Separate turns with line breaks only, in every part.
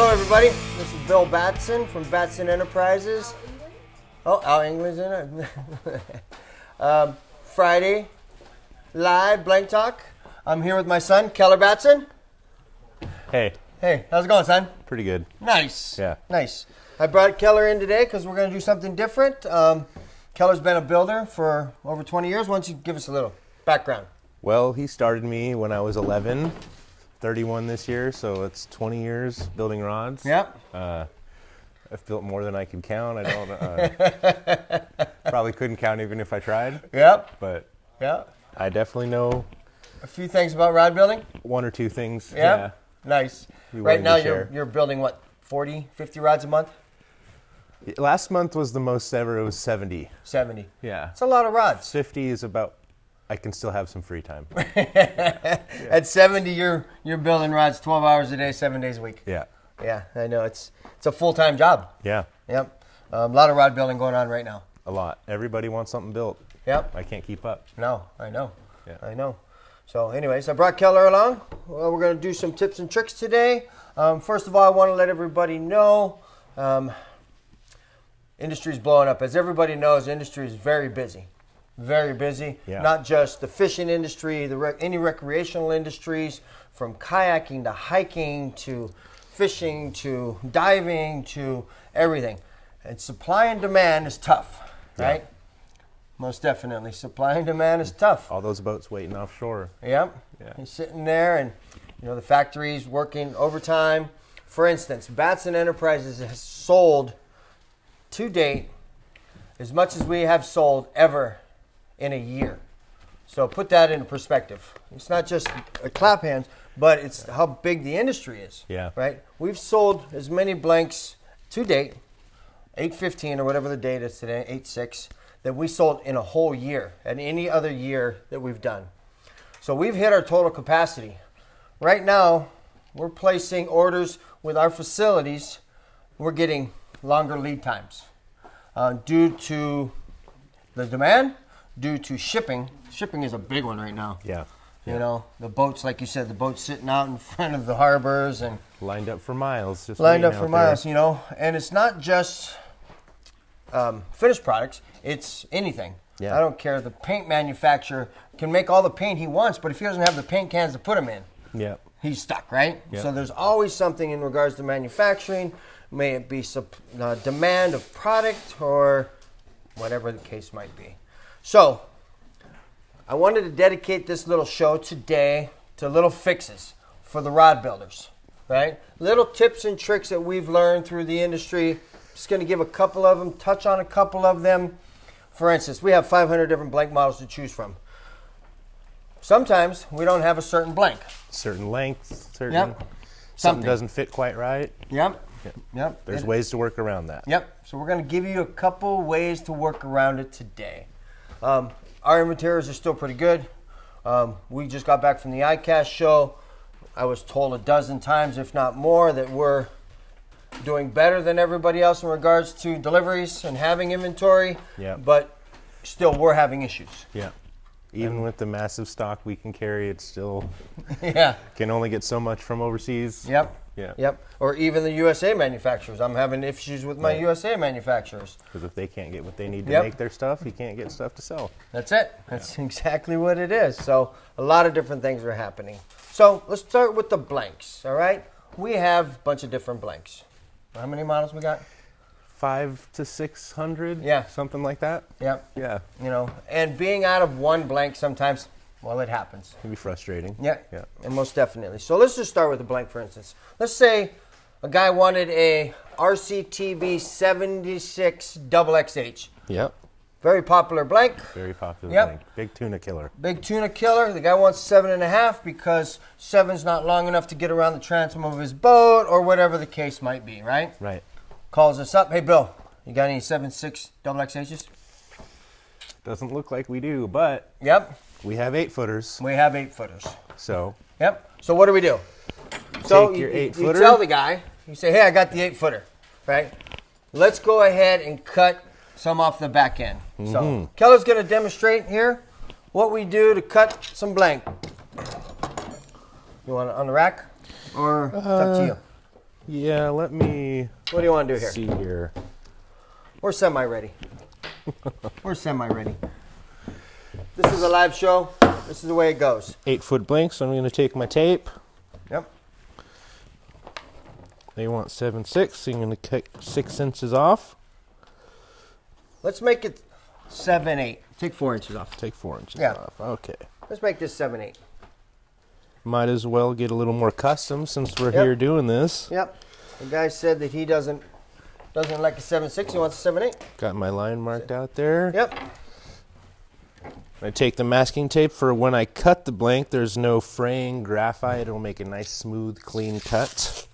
Hello, everybody. This is Bill Batson from Batson Enterprises. Oh, Al England's in it. Friday, live Blank Talk. I'm here with my son, Keller Batson.
Hey.
Hey, how's it going, son?
Pretty good.
Nice.
Yeah.
Nice. I brought Keller in today because we're going to do something different. Keller's been a builder for over 20 years. Why don't you give us a little background?
Well, he started me when I was 11, 31 this year, so it's 20 years building rods.
Yep.
I've built more than I can count. I don't probably couldn't count even if I tried.
Yep.
But
yeah,
I definitely know
a few things about rod building.
One or two things.
Yep.
Yeah.
Nice. Right now you're building what, 40, 50 rods a month?
Last month was the most ever. It was 70.
70.
Yeah.
It's a lot of rods.
50 is about, I can still have some free time.
At 70, you're building rods 12 hours a day, 7 days a week.
Yeah.
Yeah, I know. It's a full-time job.
Yeah.
Yep. A lot of rod building going on right now.
A lot. Everybody wants something built.
Yep.
I can't keep up.
No, I know.
Yeah.
I know. So anyways, I brought Keller along. Well, we're going to do some tips and tricks today. First of all, I want to let everybody know industry's blowing up. As everybody knows, the industry is very busy. Very busy.
Yeah.
Not just the fishing industry, any recreational industries, from kayaking to hiking to fishing to diving to everything. And supply and demand is tough, right?
Yeah.
Most definitely. Supply and demand is tough.
All those boats waiting offshore.
Yep.
Yeah.
He's sitting there and, the factory's working overtime. For instance, Batson Enterprises has sold to date as much as we have sold ever in a year. So put that into perspective. It's not just a clap hands, but it's how big the industry is.
Yeah.
Right? We've sold as many blanks to date, 8/15 or whatever the date is today, 8/6, that we sold in a whole year and any other year that we've done. So we've hit our total capacity. Right now, we're placing orders with our facilities. We're getting longer lead times due to the demand, due to shipping. Shipping is a big one right now.
Yeah.
The boats, like you said, the boats sitting out in front of the harbors and
lined up for miles. Just
lined up
waiting
for
out
miles,
there.
And it's not just finished products, it's anything.
Yeah.
I don't care. The paint manufacturer can make all the paint he wants, but if he doesn't have the paint cans to put them in,
Yeah.
he's stuck, right?
Yeah.
So there's always something in regards to manufacturing, may it be demand of product or whatever the case might be. So I wanted to dedicate this little show today to little fixes for the rod builders, right? Little tips and tricks that we've learned through the industry. Just going to give a couple of them, touch on a couple of them. For instance, we have 500 different blank models to choose from. Sometimes we don't have a certain blank.
Certain lengths, certain
Yep.
something doesn't fit quite right.
Yep. Yep.
There's ways to work around that.
Yep. So we're going to give you a couple ways to work around it today. Our inventories are still pretty good. We just got back from the ICAST show. I was told a dozen times, if not more, that we're doing better than everybody else in regards to deliveries and having inventory.
Yeah.
But still, we're having issues.
Yeah. Even with the massive stock we can carry, it still
Yeah.
can only get so much from overseas.
Yep.
Yeah.
Yep. Or even the USA manufacturers. I'm having issues with my
Right.
USA manufacturers.
Because if they can't get what they need to
Yep.
make their stuff, you can't get stuff to sell.
That's it. That's exactly what it is. So a lot of different things are happening. So let's start with the blanks, all right? We have a bunch of different blanks. How many models we got?
500 to 600?
Yeah.
Something like that?
Yep.
Yeah.
And being out of one blank sometimes, well, it happens.
It can be frustrating.
Yeah.
Yeah.
And most definitely. So let's just start with the blank, for instance. Let's say a guy wanted a RCTB 76 XXH.
Yep.
Very popular blank.
Very popular
Yep.
thing. Big tuna killer.
Big tuna killer. The guy wants 7.5 because 7's not long enough to get around the transom of his boat or whatever the case might be, right?
Right.
Calls us up. Hey, Bill, you got any 7.6 XXHs?
Doesn't look like we do, but
Yep.
we have 8-footers.
We have 8-footers.
So
Yep. So what do we do? So
your
you
8-footer.
tell the guy, you say, hey, I got the 8-footer, right? Let's go ahead and cut some off the back end. So Keller's going to demonstrate here what we do to cut some blank. You want it on the rack? Or it's up to you?
Yeah, let me
What do you want to do here?
see here.
We're semi-ready. We're semi-ready. This is a live show. This is the way it goes.
8-foot blank, so I'm going to take my tape.
Yep.
They want 7/6, so I'm going to cut 6 inches off.
Let's make it 7/8. Take 4 inches off.
Take 4 inches
Yeah.
off. Okay.
Let's make this 7/8.
Might as well get a little more custom since we're
Yep.
here doing this.
Yep. The guy said that he doesn't like a 7/6. He wants a 7/8.
Got my line marked out there.
Yep.
I take the masking tape for when I cut the blank. There's no fraying graphite. It'll make a nice, smooth, clean cut.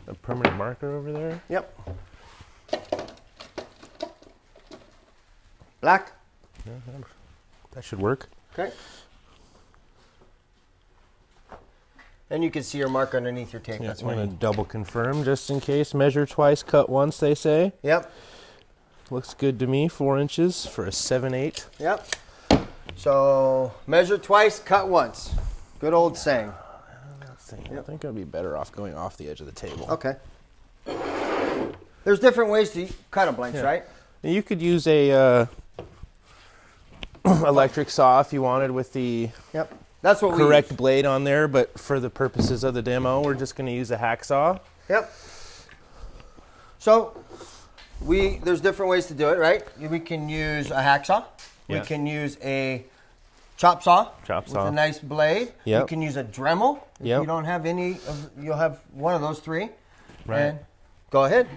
A permanent marker over there.
Yep. Black.
Yeah, that should work.
Okay. And you can see your mark underneath your tape.
Yeah,
That's
I'm
what
going
you
to double confirm just in case. Measure twice, cut once, they say.
Yep.
Looks good to me. 4 inches for a 7/8.
Yep. So measure twice, cut once. Good old saying.
I think I'd be better off going off the edge of the table.
Okay. There's different ways to cut a blanks,
Yeah.
right?
You could use a electric saw if you wanted with the
Yep. That's what
correct
we use.
blade on there, but for the purposes of the demo, we're just going to use a hacksaw.
Yep. So there's different ways to do it, right? We can use a hacksaw.
Yeah.
We can use a chop saw.
Chop saw.
With a nice blade.
Yep.
You can use a Dremel. If
Yep.
you don't have any, you'll have one of those three.
Right.
And go ahead.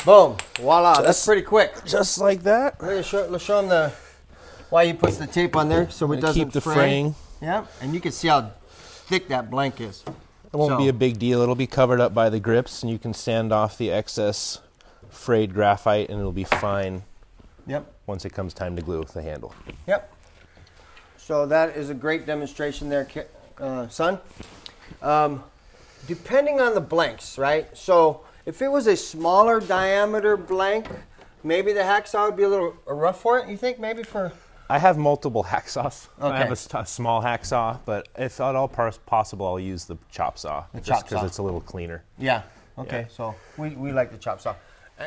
Boom. Voila. That's pretty quick.
Just like that.
Let's show them why he puts the tape on there so it doesn't
Keep the
fray.
fraying.
Yeah, and you can see how thick that blank is.
It won't
So-
be a big deal. It'll be covered up by the grips, and you can sand off the excess frayed graphite, and it'll be fine
Yep.
once it comes time to glue the handle.
Yep. So that is a great demonstration there, son. Depending on the blanks, right? So if it was a smaller diameter blank, maybe the hacksaw would be a little rough for it, you think? Maybe for...
I have multiple hacksaws.
Okay.
I have a small hacksaw, but if at all possible, I'll use the chop saw.
The
just
chop
because
saw.
it's a little cleaner.
Yeah. Okay,
Yeah.
so we like the chop saw.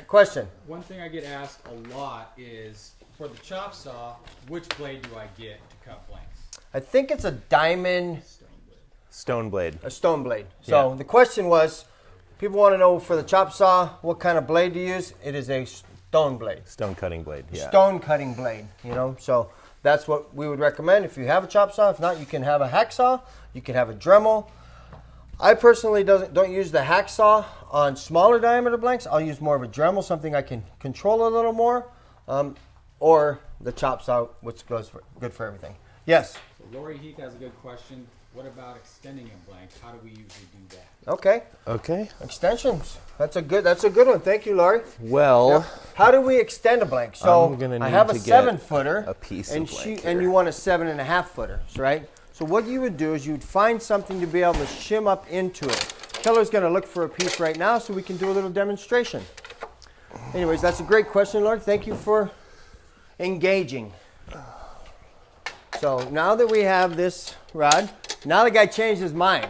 Question.
One thing I get asked a lot is, for the chop saw, which blade do I get to cut blanks?
I think it's a diamond...
Stone blade.
A stone blade. So
Yeah.
the question was, people want to know for the chop saw, what kind of blade to use. It is a stone blade.
Stone cutting blade. Yeah.
Stone cutting blade, you know. So that's what we would recommend if you have a chop saw. If not, you can have a hacksaw. You can have a Dremel. I personally don't use the hacksaw on smaller diameter blanks. I'll use more of a Dremel, something I can control a little more, or the chop saw, which goes good for everything. Yes.
So Lori Heath has a good question. What about extending a blank? How do we usually do that?
Okay.
Okay.
Extensions. That's a good one. Thank you, Laurie.
Well,
Yep. How do we extend a blank? So
I'm gonna
I
need
have a
to get
7-footer,
a piece of
and
blank
and
here.
you want a 7.5-footer, right? So what you would do is you'd find something to be able to shim up into it. Keller's going to look for a piece right now so we can do a little demonstration. Anyways, that's a great question, Laurie. Thank you for engaging. So now that we have this rod, now the guy changed his mind.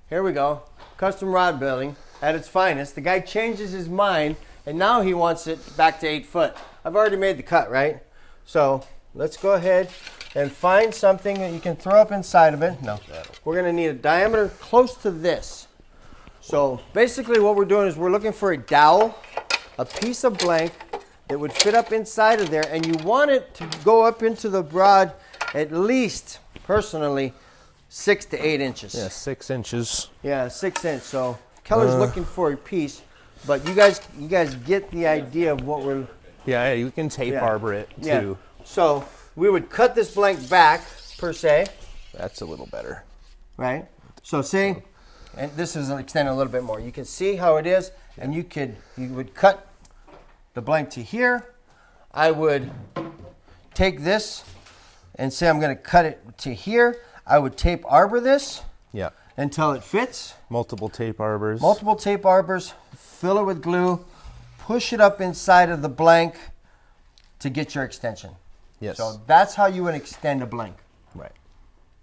Here we go. Custom rod building at its finest. The guy changes his mind, and now he wants it back to 8 foot. I've already made the cut, right? So let's go ahead and find something that you can throw up inside of it. No, we're going to need a diameter close to this. So basically what we're doing is we're looking for a dowel, a piece of blank that would fit up inside of there, and you want it to go up into the rod at least, personally, 6 to 8 inches.
yeah, 6 inches.
Yeah, 6 inch. So Keller's looking for a piece, but you guys get the idea of what we're.
Yeah, you can tape arbor it too.
Yeah. So we would cut this blank back per se,
That's a little better.
right? So say And this is extended a little bit more. You can see how it is, and you would cut the blank to here. I would take this and say I'm going to cut it to here. I would tape arbor this until it fits.
Multiple tape arbors.
Multiple tape arbors. Fill it with glue. Push it up inside of the blank to get your extension.
Yes.
So that's how you would extend a blank.
Right.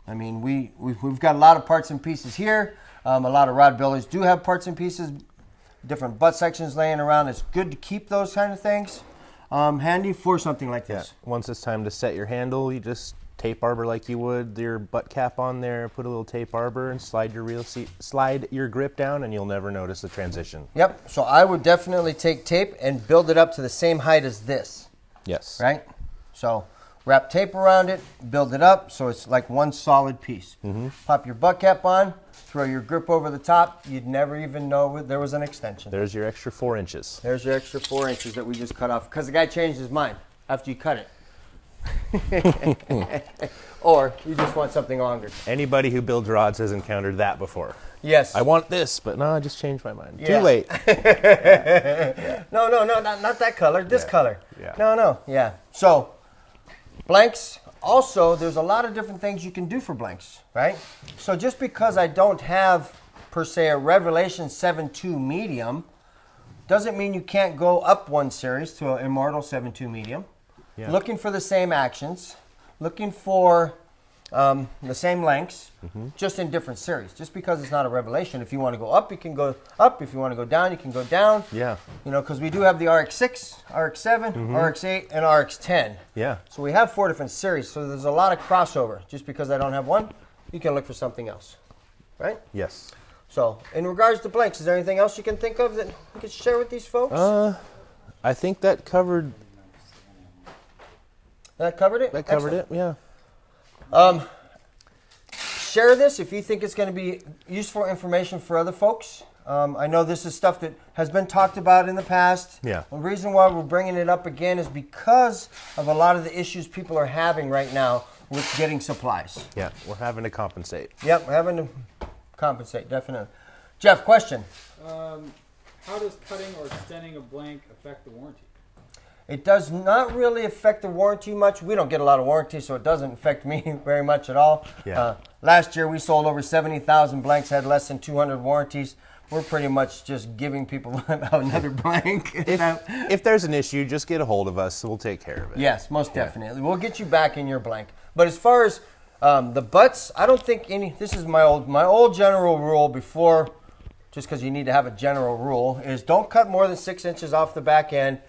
I mean, we've got a lot of parts and pieces here. A lot of rod builders do have parts and pieces, different butt sections laying around. It's good to keep those kind of things handy for something like this.
Yeah. Once it's time to set your handle, you just tape arbor like you would your butt cap on there, put a little tape arbor and slide your grip down, and you'll never notice the transition.
Yep. So I would definitely take tape and build it up to the same height as this.
Yes.
Right? So wrap tape around it, build it up so it's like one solid piece. Pop your butt cap on, throw your grip over the top. You'd never even know there was an extension.
There's your extra 4 inches.
There's your extra 4 inches that we just cut off because the guy changed his mind after you cut it. Or you just want something longer.
Anybody who builds rods has encountered that before.
Yes.
I want this, but no, I just changed my mind.
Yeah.
Too late.
No, not that color. This color.
Yeah.
No. Yeah. So blanks. Also, there's a lot of different things you can do for blanks, right? So just because I don't have, per se, a Revelation 7.2 medium, doesn't mean you can't go up one series to an Immortal 7.2 medium. Yeah. Looking for the same actions, looking for the same lengths, just in different series. Just because it's not a Revelation, if you want to go up, you can go up. If you want to go down, you can go down.
Yeah.
You know, because we do have the RX6, RX7, RX8, and RX10.
Yeah.
So we have 4 different series. So there's a lot of crossover. Just because I don't have one, you can look for something else, right?
Yes.
So in regards to blanks, is there anything else you can think of that you could share with these folks?
I think that covered.
That covered it?
That covered it, yeah.
Share this if you think it's going to be useful information for other folks. I know this is stuff that has been talked about in the past.
Yeah.
The reason why we're bringing it up again is because of a lot of the issues people are having right now with getting supplies.
Yeah, we're having to compensate.
Yep, we're having to compensate, definitely. Jeff, question.
How does cutting or extending a blank affect the warranty?
It does not really affect the warranty much. We don't get a lot of warranty, so it doesn't affect me very much at all.
Yeah.
Last year, we sold over 70,000 blanks, had less than 200 warranties. We're pretty much just giving people another blank.
If there's an issue, just get a hold of us. We'll take care of it.
Yes, most definitely. We'll get you back in your blank. But as far as the butts, I don't think any. This is my old general rule before, just because you need to have a general rule, is don't cut more than 6 inches off the back end,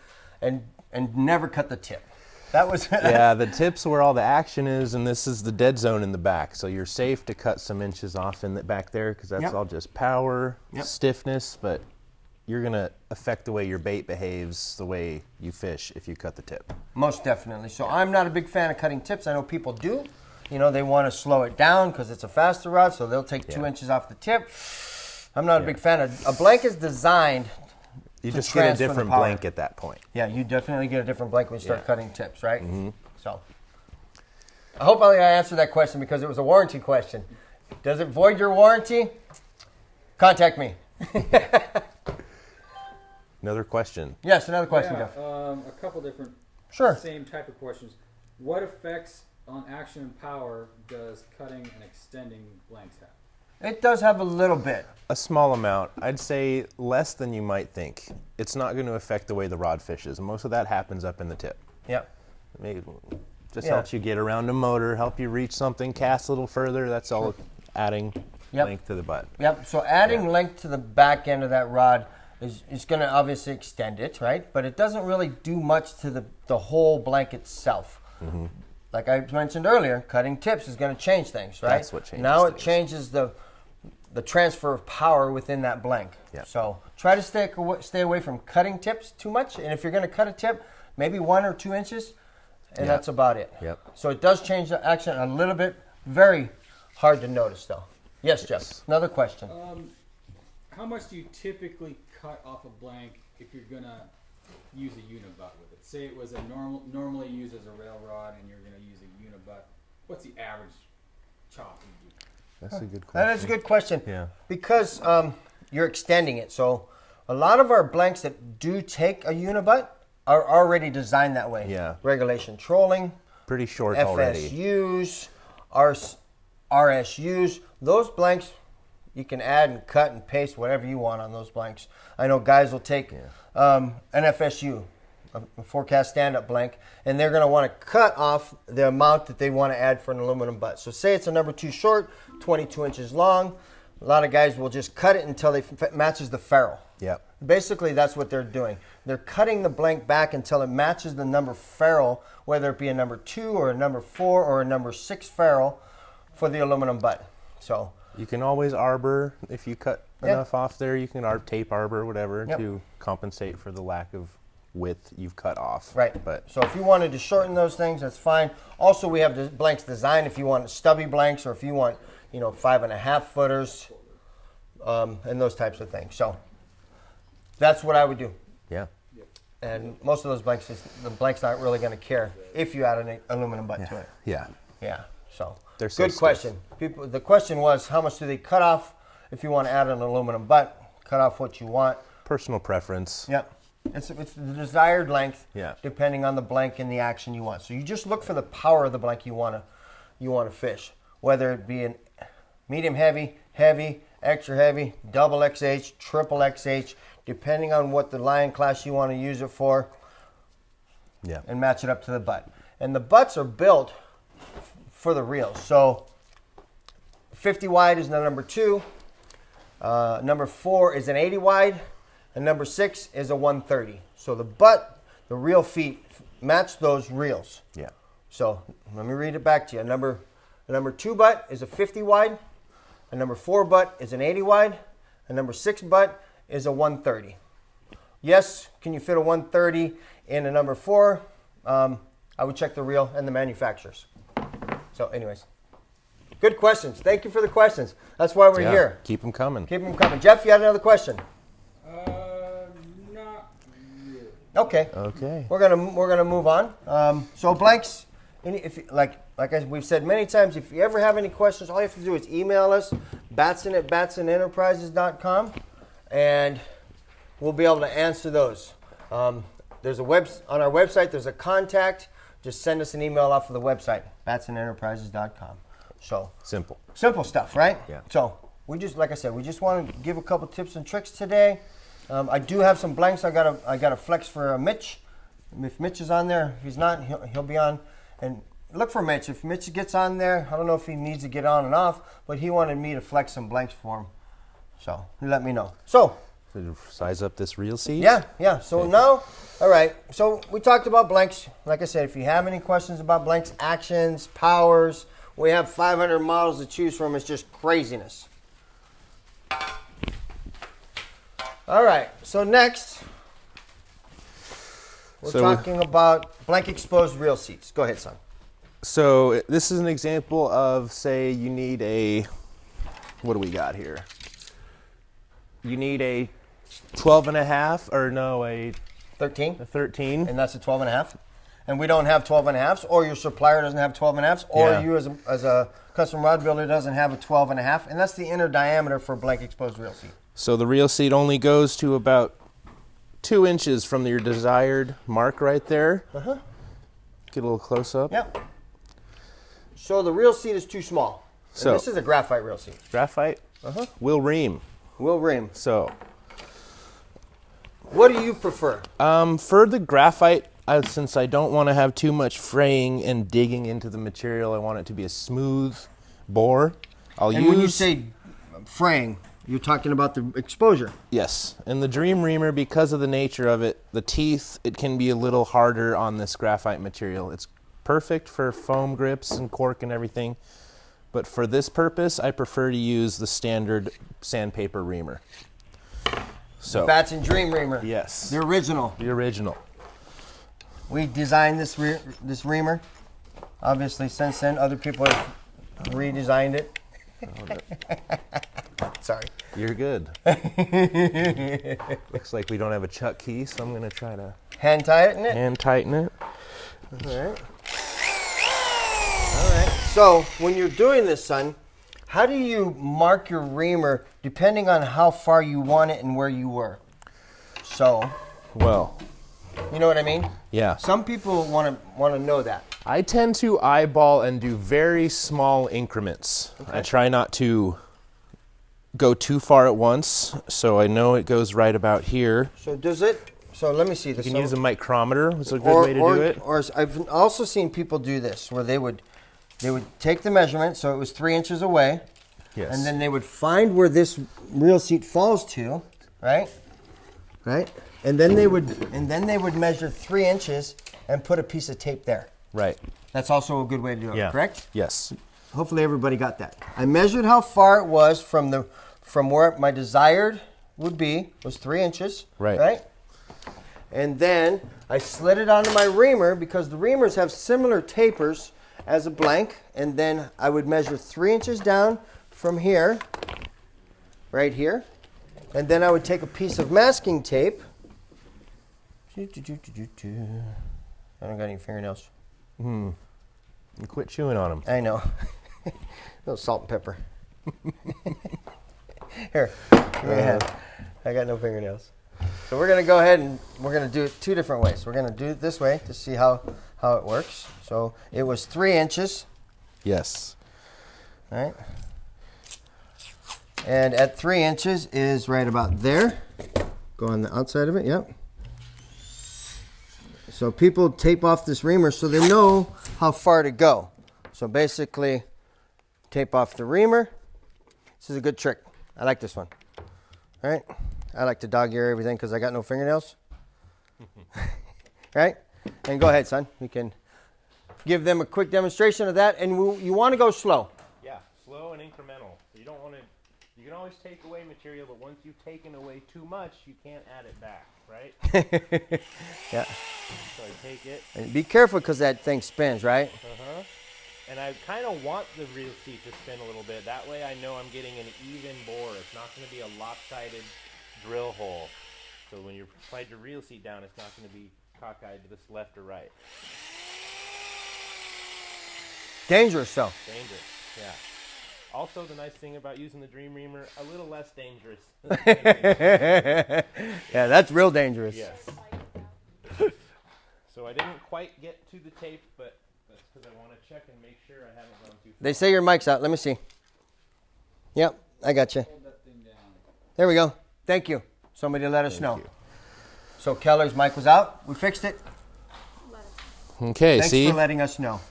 and never cut the tip. That was
yeah, the tip's where all the action is, and this is the dead zone in the back. So you're safe to cut some inches off in the back there because that's all just power, stiffness, but you're going to affect the way your bait behaves, the way you fish if you cut the tip.
Most definitely. So I'm not a big fan of cutting tips. I know people do. You know, they want to slow it down because it's a faster rod, so they'll take 2 inches off the tip. I'm not a big fan of. A blank is designed.
You just get a different blank at that point.
Yeah, you definitely get a different blank when you start cutting tips, right? So I hope I answered that question because it was a warranty question. Does it void your warranty? Contact me.
Another question.
Yes, another question, Jeff.
A couple different same type of questions. What effects on action and power does cutting and extending blanks have?
It does have a little bit.
A small amount. I'd say less than you might think. It's not going to affect the way the rod fishes. Most of that happens up in the tip.
Yep.
Maybe just helps you get around a motor, help you reach something, cast a little further. That's all adding length to the butt.
Yep. So adding length to the back end of that rod is going to obviously extend it, right? But it doesn't really do much to the whole blank itself. Like I mentioned earlier, cutting tips is going to change things, right?
That's what changes
Now it
things.
changes the transfer of power within that blank.
Yep.
So try to stay away from cutting tips too much. And if you're going to cut a tip, maybe 1 or 2 inches, and that's about it.
Yep.
So it does change the action a little bit. Very hard to notice, though. Yes, Jeff. Another question.
How much do you typically cut off a blank if you're going to use a unibutt with it? Say it was a normally used as a rail rod and you're going to use a unibutt. What's the average chop you do?
That's a good question.
That is a good question.
Yeah.
Because you're extending it. So a lot of our blanks that do take a unibutt are already designed that way.
Yeah.
Regulation trolling.
Pretty short already.
FSUs, RSUs. Those blanks, you can add and cut and paste whatever you want on those blanks. I know guys will take an FSU, a forecast stand-up blank, and they're going to want to cut off the amount that they want to add for an aluminum butt. So say it's a number 2 short, 22 inches long. A lot of guys will just cut it until it matches the ferrule.
Yep.
Basically, that's what they're doing. They're cutting the blank back until it matches the number ferrule, whether it be a number 2 or a number 4 or a number 6 ferrule for the aluminum butt. So
you can always arbor if you cut enough off there. You can tape arbor, whatever, to compensate for the lack of width you've cut off.
Right.
But
so if you wanted to shorten those things, that's fine. Also, we have the blanks designed if you want stubby blanks or if you want, 5.5 footers and those types of things. So that's what I would do.
Yeah.
And most of those blanks, the blanks aren't really going to care if you add an aluminum butt to it.
Yeah.
Yeah. So
They're so
good question. The question was, how much do they cut off if you want to add an aluminum butt? Cut off what you want.
Personal preference.
Yep. It's the desired length,
depending
on the blank and the action you want. So you just look for the power of the blank you want to fish, whether it be an medium heavy, heavy, extra heavy, double XH, triple XH, depending on what the line class you want to use it for.
Yeah. And
match it up to the butt. And the butts are built for the reels. So 50 wide is the number 2. Number 4 is an 80 wide. And number 6 is a 130. So the butt, the reel feet match those reels.
Yeah.
So let me read it back to you. A number 2 butt is a 50 wide. A number 4 butt is an 80 wide. A number 6 butt is a 130. Yes, can you fit a 130 in a number 4? I would check the reel and the manufacturers. So anyways, good questions. Thank you for the questions. That's why we're here.
Keep them coming.
Keep them coming. Jeff, you had another question?
Not really.
Okay. We're gonna move on. So blanks, if we've said many times, if you ever have any questions, all you have to do is email us, batson@batsonenterprises.com, and we'll be able to answer those. There's on our website. There's a contact. Just send us an email off of the website, batsonenterprises.com. So
simple
stuff, right?
Yeah.
So we just want to give a couple tips and tricks today. I do have some blanks. I got a flex for Mitch. If Mitch is on there, if he's not, he'll be on. And look for Mitch. If Mitch gets on there, I don't know if he needs to get on and off, but he wanted me to flex some blanks for him. So he let me know. So
size up this reel seat?
Yeah. So now, all right. So we talked about blanks. Like I said, if you have any questions about blanks, actions, powers, we have 500 models to choose from. It's just craziness. All right. So next, we're talking about blank exposed reel seats. Go ahead, son.
So this is an example of, say, you need what do we got here? You need a 12.5, or no, a
13.
A 13.
And that's a 12.5. And we don't have 12.5s, or your supplier doesn't have 12.5s, or you as a custom rod builder doesn't have a 12.5. And that's the inner diameter for a blank exposed reel seat.
So the reel seat only goes to about 2 inches from your desired mark right there.
Uh-huh.
Get a little close up.
Yep. So the reel seat is too small. So this is a graphite reel seat.
Graphite?
Uh-huh.
Will ream. So
what do you prefer?
For the graphite, since I don't want to have too much fraying and digging into the material, I want it to be a smooth bore.
When you say fraying, you're talking about the exposure.
Yes. And the Dream Reamer, because of the nature of it, the teeth, it can be a little harder on this graphite material. It's perfect for foam grips and cork and everything. But for this purpose, I prefer to use the standard Sandpaper Reamer. So
Batson Dream Reamer.
Yes.
The original. We designed this Reamer. Obviously, since then, other people have redesigned it. Sorry.
You're good. Looks like we don't have a chuck key, so I'm going to try to
hand tighten it.
All right.
So when you're doing this, son, how do you mark your reamer depending on how far you want it and where you were? So,
well,
you know what I mean?
Yeah.
Some people want to know that.
I tend to eyeball and do very small increments. Okay. I try not to go too far at once, so I know it goes right about here.
So does it? So let me see this.
You can use a micrometer. It's a good way to do it.
Or I've also seen people do this, where they would take the measurement, so it was 3 inches away.
Yes.
And then they would find where this reel seat falls to, right? Right? And then they would measure 3 inches and put a piece of tape there.
Right.
That's also a good way to do it, correct?
Yes.
Hopefully everybody got that. I measured how far it was from where my desired would be, was 3 inches. Right? And then I slid it onto my reamer because the reamers have similar tapers as a blank. And then I would measure 3 inches down from here, right here. And then I would take a piece of masking tape. I don't got any fingernails.
You quit chewing on them.
I know. A little salt and pepper. Here, give me a hand. I got no fingernails. So we're going to go ahead and we're going to do it 2 different ways. We're going to do it this way to see how it works. So it was 3 inches.
Yes.
All right. And at 3 inches is right about there. Go on the outside of it, yep. So people tape off this reamer so they know how far to go. So basically, tape off the reamer. This is a good trick. I like this one. All right? I like to dog ear everything because I got no fingernails. Right? And go ahead, son. You can give them a quick demonstration of that. And you want to go slow.
Yeah, slow and incremental. You don't want to. You can always take away material, but once you've taken away too much, you can't add it back, right?
Yeah.
So I take it.
And be careful because that thing spins, right?
Uh-huh. And I kind of want the reel seat to spin a little bit. That way I know I'm getting an even bore. It's not going to be a lopsided drill hole. So when you slide your reel seat down, it's not going to be cockeyed to this left or right.
Dangerous, though.
Dangerous, yeah. Also, the nice thing about using the Dream Reamer, a little less dangerous.
Yeah, that's real dangerous.
Yes. So I didn't quite get to the tape, but that's because I want to check and make sure I haven't gone too far.
They say your mic's out. Let me see. Yep, I got you.
Hold that thing down.
There we go. Thank you. Somebody let us know. So Keller's mic was out. We fixed it.
Okay,
Thanks for letting us know.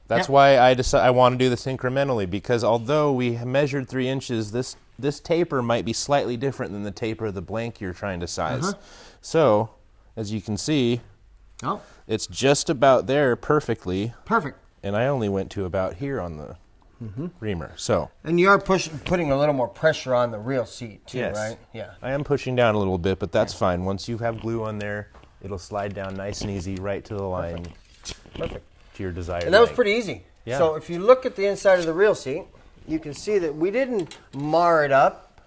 That's why I want to do this incrementally, because although we measured 3 inches, this taper might be slightly different than the taper of the blank you're trying to size. So, as you can see, it's just about there perfectly.
Perfect.
And I only went to about here on the reamer. So.
And you are putting a little more pressure on the reel seat too, right? Yeah.
I am pushing down a little bit, but that's fine. Once you have glue on there, it'll slide down nice and easy right to the line.
Perfect.
To your desired
And that was
length.
pretty easy.
Yeah.
So if you look at the inside of the reel seat, you can see that we didn't mar it up.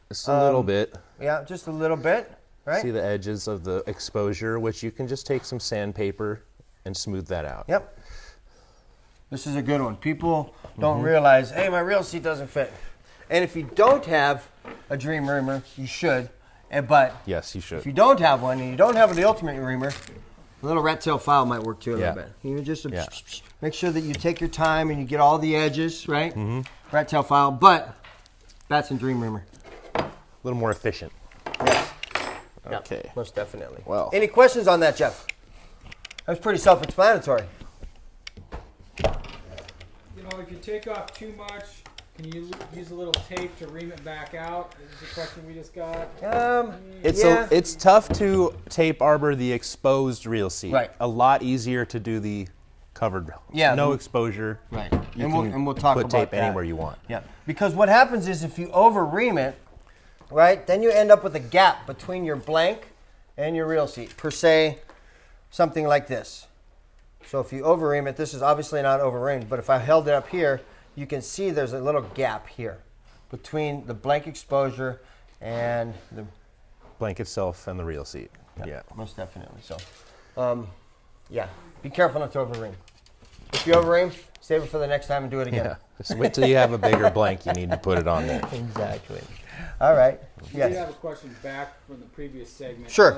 Just a little bit.
Yeah, just a little bit, right?
See the edges of the exposure, which you can just take some sandpaper and smooth that out.
Yep. This is a good one. People don't realize, hey, my reel seat doesn't fit. And if you don't have a Dream Reamer, you should. But
yes, you should.
If you don't have one and you don't have the Ultimate Reamer, a little rat tail file might work too a little bit. You just make sure that you take your time and you get all the edges, right? Rat tail file, but Batson Dream Reamer.
A little more efficient.
Yes.
Okay.
Yeah, most definitely.
Well.
Any questions on that, Jeff? That was pretty self-explanatory.
You know, if you take off too much, can you use a little tape to ream it back out? This is a question we just got.
It's tough to tape arbor the exposed reel seat.
Right.
A lot easier to do the covered.
Yeah.
No exposure.
Right.
You
And we'll talk
put
about
tape
that.
anywhere you want.
Yeah. Because what happens is if you over ream it, right, then you end up with a gap between your blank and your reel seat. Per se, something like this. So if you over ream it, this is obviously not over reamed, but if I held it up here, you can see there's a little gap here between the blank exposure and the
Blank itself and the reel seat. Yeah.
most definitely. So, yeah, be careful not to over ream. If you overaim, save it for the next time and do it again.
Yeah. Just wait till you have a bigger blank. You need to put it on there.
Exactly. All right.
We did have a question back from the previous segment.
Sure.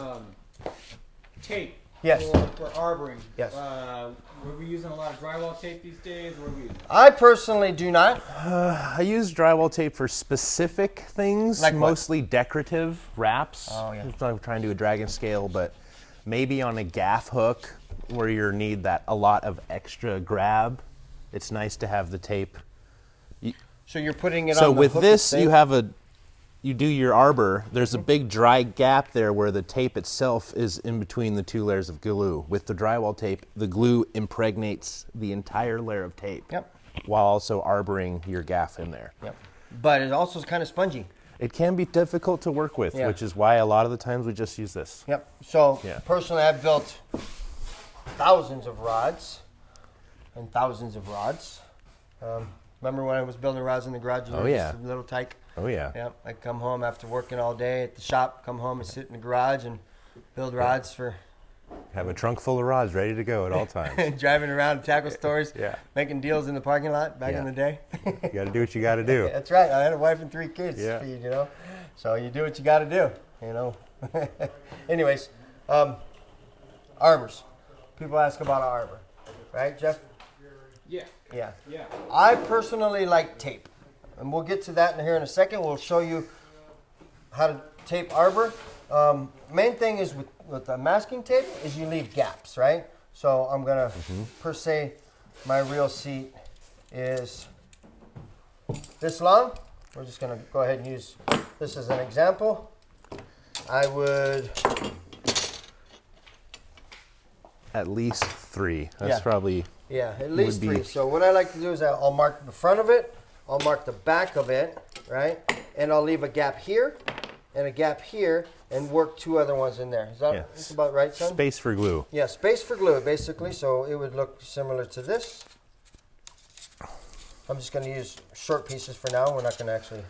Tape.
Yes.
For arboring.
Yes.
Were we using a lot of drywall tape these days? What were we using?
I personally do not.
I use drywall tape for specific things,
Like what?
mostly decorative wraps.
Oh, yeah.
I'm trying to do a dragon scale, but maybe on a gaff hook where you need a lot of extra grab. It's nice to have the tape.
So you're putting it on
So
the
with
hook
this,
itself?
you do your arbor. There's a big dry gap there where the tape itself is in between the two layers of glue. With the drywall tape, the glue impregnates the entire layer of tape.
Yep.
While also arboring your gaff in there.
Yep. But it also is kind of spongy.
It can be difficult to work with,
Yeah.
which is why a lot of the times we just use this.
Yep. So
Yeah.
personally, I've built thousands of rods and thousands of rods. Remember when I was building rods in the garage?
Oh, yeah.
Just a little tyke.
Oh, yeah.
Yep. I'd come home after working all day at the shop, come home and sit in the garage and build rods for
Have a trunk full of rods ready to go at all times.
driving around tackle stores,
Yeah.
making deals in the parking lot back
Yeah.
in the day.
You got to do what you got to do.
That's right. I had a wife and 3 kids
Yeah.
to feed, you know. So you do what you got to do, you know. Anyways, arbors. People ask about an arbor, right, Jeff?
Yeah.
Yeah.
Yeah.
I personally like tape, and we'll get to that in here in a second. We'll show you how to tape arbor. Main thing is with the masking tape is you leave gaps, right? So I'm gonna per se, my reel seat is this long. We're just gonna go ahead and use this as an example. I would
At least 3. That's
Yeah.
probably...
at least
Would be-
3. So what I like to do is I'll mark the front of it, I'll mark the back of it, right? And I'll leave a gap here and a gap here and work 2 other ones in there. Is that that's about right, son?
Space for glue.
Yeah, space for glue, basically. So it would look similar to this. I'm just going to use short pieces for now. We're not going to actually...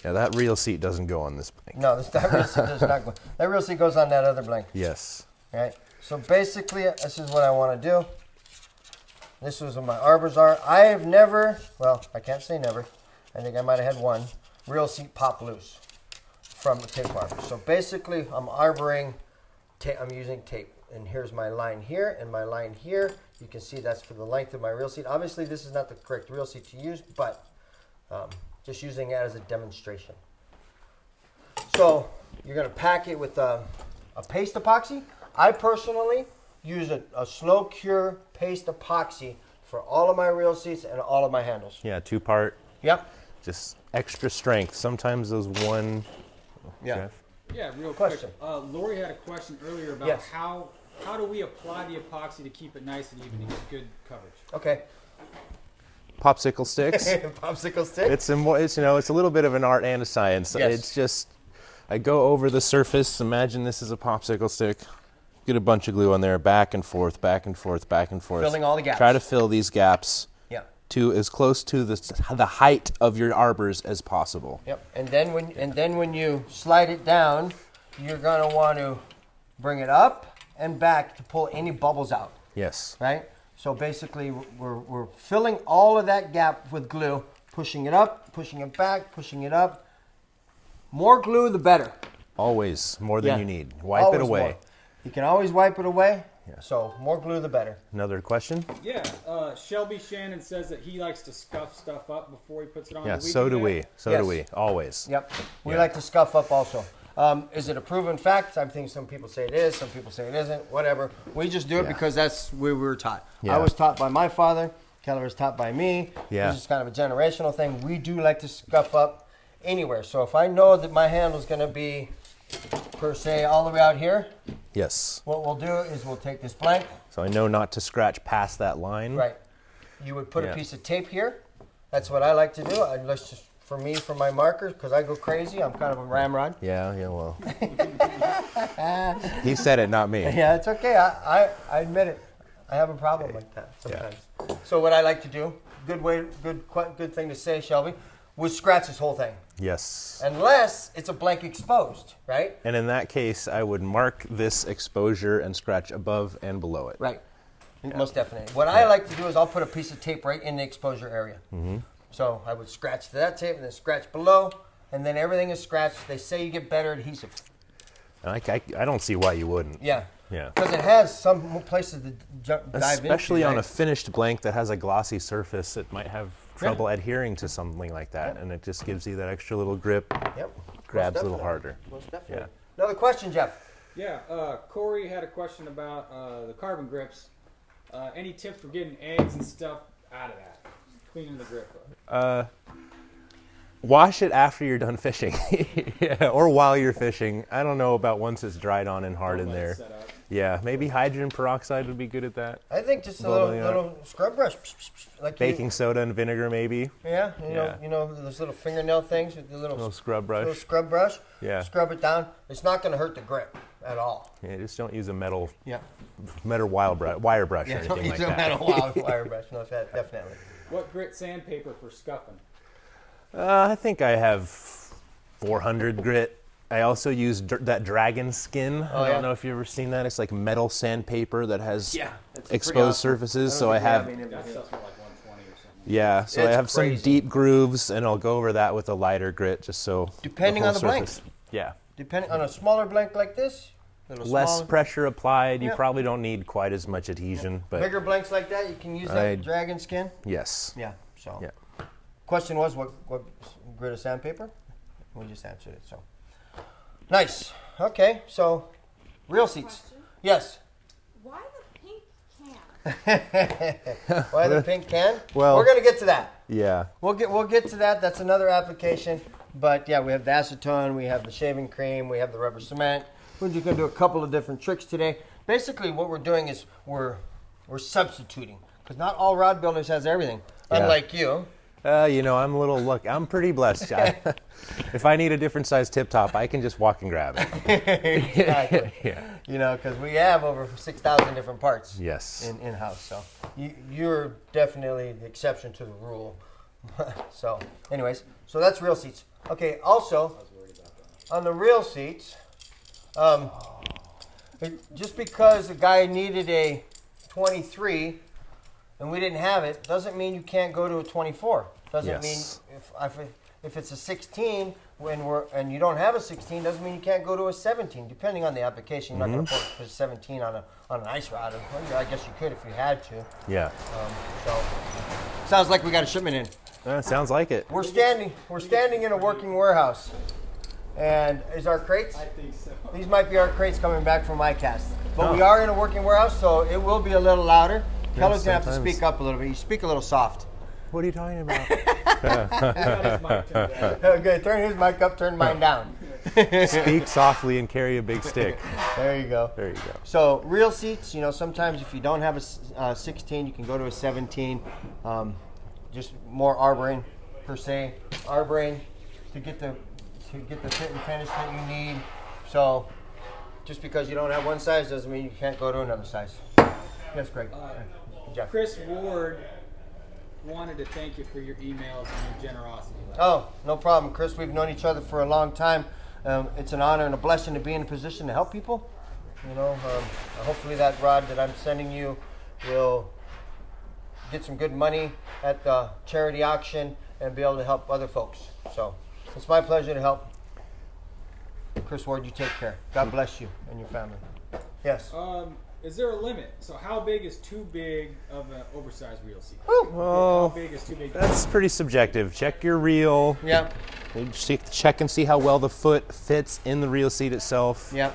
Yeah, that reel seat doesn't go on this blank.
No, that reel seat does not go. That reel seat goes on that other blank.
Yes.
Right? So basically, this is what I want to do. This is what my arbors are. I have never, well, I can't say never. I think I might have had one reel seat pop loose from a tape arbor. So basically, I'm arboring, I'm using tape. And here's my line here and my line here. You can see that's for the length of my reel seat. Obviously, this is not the correct reel seat to use, but just using it as a demonstration. So you're going to pack it with a paste epoxy. I personally use a slow cure paste epoxy for all of my reel seats and all of my handles.
Yeah, 2-part.
Yep.
Just extra strength. Sometimes those one...
Yeah.
Jeff?
Yeah, real
Question.
quick. Lori had a question earlier about
Yes.
how do we apply the epoxy to keep it nice and even to get good coverage?
Okay.
Popsicle sticks.
Popsicle stick.
It's a little bit of an art and a science.
Yes.
It's just, I go over the surface. Imagine this is a popsicle stick. Get a bunch of glue on there, back and forth, back and forth, back and forth.
Filling all the gaps.
Try to fill these gaps
Yeah.
to as close to the height of your arbors as possible.
Yep. And then when you slide it down, you're gonna want to bring it up and back to pull any bubbles out.
Yes.
Right. So basically, we're filling all of that gap with glue, pushing it up, pushing it back, pushing it up. More glue, the better.
Always more than
Yeah.
you need. Wipe
Always
it away.
more. You can always wipe it away.
Yeah.
So more glue, the better.
Another question?
Yeah, Shelby Shannon says that he likes to scuff stuff up before he puts it on.
Yeah,
Do
so do
that?
we. So
Yes.
do we. Always.
Yep. We
Yeah.
like to scuff up also. Is it a proven fact? I think some people say it is. Some people say it isn't. Whatever. We just do it
Yeah.
because that's where we were taught.
Yeah.
I was taught by my father. Keller was taught by me.
Yeah.
It's just kind of a generational thing. We do like to scuff up anywhere. So if I know that my handle is going to be, per se, all the way out here,
Yes.
what we'll do is we'll take this blank.
So I know not to scratch past that line.
Right. You would put
Yeah.
a piece of tape here. That's what I like to do. Let's just, for me, for my markers, because I go crazy. I'm kind of a ramrod.
Yeah, well. He said it, not me.
Yeah, it's okay. I admit it. I have a problem like that sometimes. So what I like to do, good thing to say, Shelby, would scratch this whole thing.
Yes.
Unless it's a blank exposed, right?
And in that case, I would mark this exposure and scratch above and below it.
Right. Most definitely. What I like to do is I'll put a piece of tape right in the exposure area. So I would scratch to that tape and then scratch below, and then everything is scratched. They say you get better adhesive.
I don't see why you wouldn't.
Yeah.
Yeah.
Because it has some places to dive into.
Especially on a finished blank that has a glossy surface, it might have trouble adhering to something like that, and it just gives you that extra little grip.
Yep.
Grabs a little harder.
Most definitely. Another question, Jeff.
Yeah, Corey had a question about the carbon grips. Any tips for getting eggs and stuff out of that? Cleaning the grip up.
Wash it after you're done fishing, or while you're fishing. I don't know about once it's dried on and hard in there. Yeah, maybe hydrogen peroxide would be good at that.
I think just a little scrub brush, like
baking soda and vinegar, maybe.
Yeah, you know those little fingernail things with the little
scrub brush.
Little scrub brush.
Yeah.
Scrub it down. It's not going to hurt the grip at all.
Yeah, just don't use a metal.
Yeah.
Metal wire brush or anything
don't use
like
a
that.
metal wire brush. No, definitely.
What grit sandpaper for scuffing?
I think I have 400 grit. I also use that dragon skin. I don't know if you've ever seen that. It's like metal sandpaper that has exposed surfaces. So I have.
That stuff's for like 120 or something.
Yeah, so I have some deep grooves, and I'll go over that with a lighter grit, just so.
Depending on the blank.
Yeah.
Depending on a smaller blank like this.
Less pressure applied. You probably don't need quite as much adhesion, but
bigger blanks like that, you can use that dragon skin.
Yes.
Yeah. So.
Yeah.
Question was what grit of sandpaper? We just answered it. So. Nice. Okay. So, reel seats.
Question?
Yes.
Why the pink can?
Why the pink can?
Well,
we're gonna get to that.
Yeah.
We'll get to that. That's another application. But yeah, we have the acetone, we have the shaving cream, we have the rubber cement. We're just gonna do a couple of different tricks today. Basically, what we're doing is we're substituting, because not all rod builders has everything.
Yeah.
Unlike you.
I'm pretty blessed. If I need a different size tip top, I can just walk and grab it.
Exactly.
Yeah.
You know, because we have over 6,000 different parts.
Yes.
In-house. So you're definitely the exception to the rule. So, anyways, so that's reel seats. Okay. Also, on the reel seats, just because a guy needed a 23 and we didn't have it, doesn't mean you can't go to a 24. Doesn't mean if it's a 16 and you don't have a 16, doesn't mean you can't go to a 17. Depending on the application, you're not going to put a 17 on an ice rod. Well, I guess you could if you had to.
Yeah.
So sounds like we got a shipment in.
Sounds like it.
We're standing in a working warehouse. And is our crates?
I think so.
These might be our crates coming back from ICAST. But we are in a working warehouse, so it will be a little louder. Keller's going to have to speak up a little bit. You speak a little soft.
What are you talking about?
Okay, turn his mic up, turn mine down.
Speak softly and carry a big stick.
There you go.
There you go.
So reel seats, sometimes if you don't have a 16, you can go to a 17. Just more arboring per se. Arboring to get the fit and finish that you need. So just because you don't have one size doesn't mean you can't go to another size. Yes, Greg. Jeff.
Chris Ward wanted to thank you for your emails and your generosity.
Oh, no problem, Chris. We've known each other for a long time. It's an honor and a blessing to be in a position to help people. Hopefully that rod that I'm sending you will get some good money at the charity auction and be able to help other folks. So it's my pleasure to help. Chris Ward, you take care. God bless you and your family. Yes.
Is there a limit? So how big is too big of an oversized reel seat?
Well,
how big is too big?
That's pretty subjective. Check your reel.
Yeah.
Check and see how well the foot fits in the reel seat itself.
Yeah.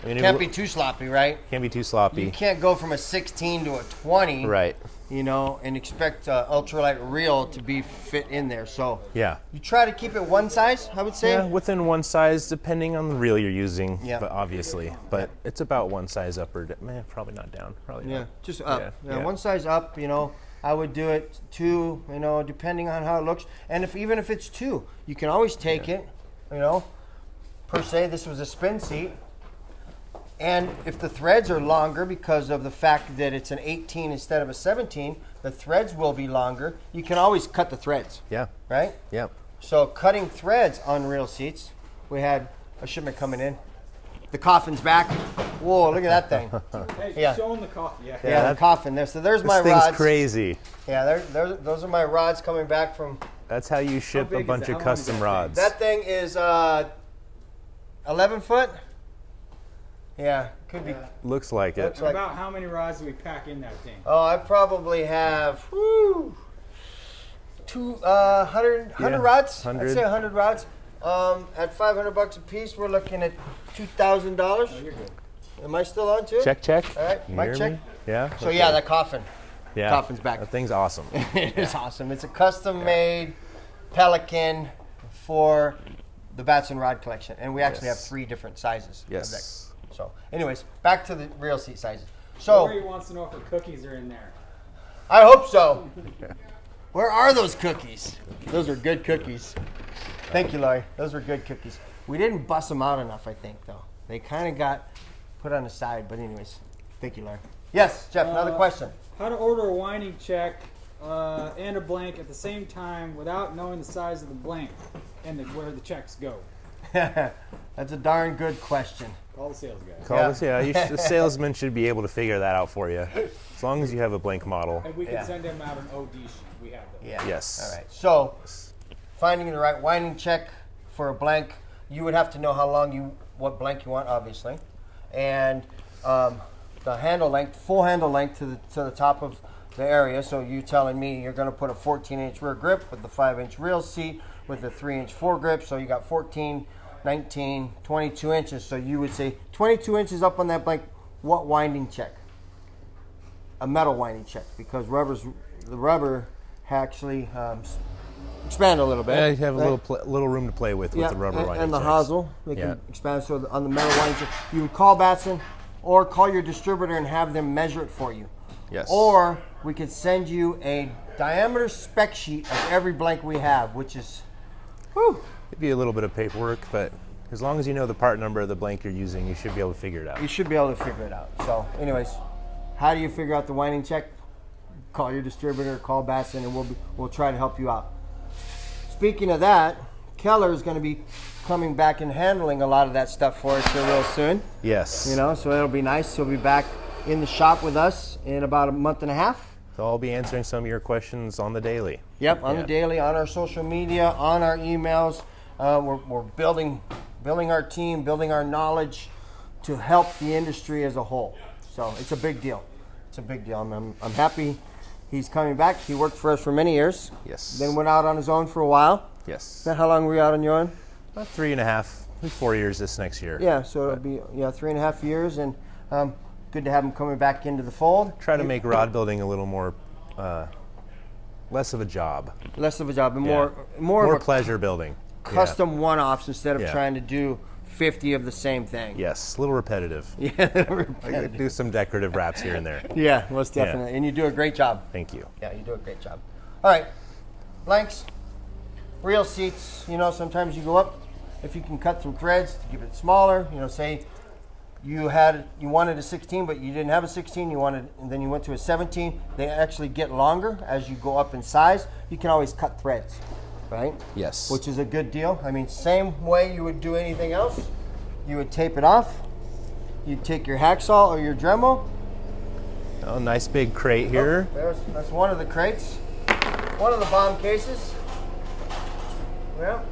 I mean,
Can't be too sloppy, right?
Can't be too sloppy.
You can't go from a 16 to a 20.
Right.
And expect ultralight reel to be fit in there. So
yeah,
you try to keep it one size, I would say.
Yeah, within one size, depending on the reel you're using.
Yeah.
But obviously, it's about one size up or probably not down. Probably.
Yeah,
not.
just up.
Yeah.
One size up. I would do it 2. Depending on how it looks. And even if it's 2, you can always take it. Per se, this was a spin seat. And if the threads are longer because of the fact that it's an 18 instead of a 17, the threads will be longer. You can always cut the threads.
Yeah.
Right?
Yeah.
So cutting threads on reel seats, we had a shipment coming in. The coffin's back. Whoa, look at that thing.
Hey,
Yeah.
show them the coffee. Yeah.
Yeah, the coffin there. So there's my
This thing's
rods.
crazy.
Yeah, those are my rods coming back from.
That's how you ship
big
a
is
bunch
that?
of
How long is
custom
that thing?
rods.
That thing is 11 foot. Yeah, could be.
Looks like it.
Looks
And
like-
about how many rods do we pack in that thing?
Oh, I probably have 100
Yeah,
rods.
100.
I'd say 100 rods. At $500 a piece, we're looking at $2,000.
Oh, you're good.
Am I still on too?
Check, check.
All right,
You
mic
hear
check.
me? Yeah.
So yeah, that coffin.
yeah.
coffin's back.
That thing's awesome.
It's awesome. It's a custom-made Pelican for the Batson rod collection, and we actually have 3 different sizes. of
Yes.
that. So, anyways, back to the real seat sizes.
Lori
So,
wants to know if her cookies are in there.
I hope so. Where are those cookies? Those are good cookies. Thank you, Laurie. Those were good cookies. We didn't bust them out enough, I think, though. They kind of got put on the side, but anyways. Thank you, Laurie. Yes, Jeff, another question.
How to order a Whining check and a blank at the same time without knowing the size of the blank and where the checks go.
That's a darn good question.
Call the sales guy.
Call
Yeah.
us. Yeah, the salesman should be able to figure that out for you, as long as you have a blank model.
And we can
Yeah.
send him out an OD sheet. We have those.
Yeah.
Yes.
All right. So, finding the right winding check for a blank, you would have to know how long what blank you want, obviously, and the handle length, full handle length to the top of the area. So you telling me you're going to put a 14-inch rear grip with the 5-inch reel seat with a 3-inch foregrip, so you got 14, 19, 22 inches. So you would say 22 inches up on that blank. What winding check? A metal winding check, because the rubber actually expand a little bit.
Yeah, you have a
right?
little room to play with the rubber winding
and the
checks.
hosel. They
Yeah.
can expand. So on the metal winding check, you would call Batson or call your distributor and have them measure it for you.
Yes.
Or we could send you a diameter spec sheet of every blank we have, which is, whew,
It'd be a little bit of paperwork, but as long as you know the part number of the blank you're using, you should be able to figure it out.
you should be able to figure it out. So anyways, how do you figure out the winding check? Call your distributor, call Batson, and we'll try to help you out. Speaking of that, Keller is going to be coming back and handling a lot of that stuff for us here real soon.
Yes.
You know, so it'll be nice. He'll be back in the shop with us in about a month and a half.
So I'll be answering some of your questions on the daily.
Yep, on the
Yeah.
daily, on our social media, on our emails. We're building our team, building our knowledge to help the industry as a whole. So it's a big deal. It's a big deal. I'm happy he's coming back. He worked for us for many years.
Yes.
Then went out on his own for a while.
Yes.
How long were you out on your own?
About 3.5, maybe 4 years this next year.
Yeah, so it'll be 3.5 years, and good to have him coming back into the fold.
Try to make rod building a little more, less of a job.
Less of a job and
Yeah.
more of a
pleasure building.
custom one-offs instead of
Yeah.
trying to do 50 of the same thing.
Yeah. Yes, a little repetitive.
Yeah,
I could do some decorative wraps here and there.
yeah, most definitely. And you do a great job.
Thank you.
Yeah, you do a great job. All right, blanks, reel seats. You know, sometimes you go up. If you can cut some threads to give it smaller, you know, say you wanted a 16, but you didn't have a 16. And then you went to a 17. They actually get longer as you go up in size. You can always cut threads, right?
Yes.
Which is a good deal. I mean, same way you would do anything else. You would tape it off. You'd take your hacksaw or your Dremel.
Oh, nice big crate here.
That's one of the crates. One of the bomb cases. Well,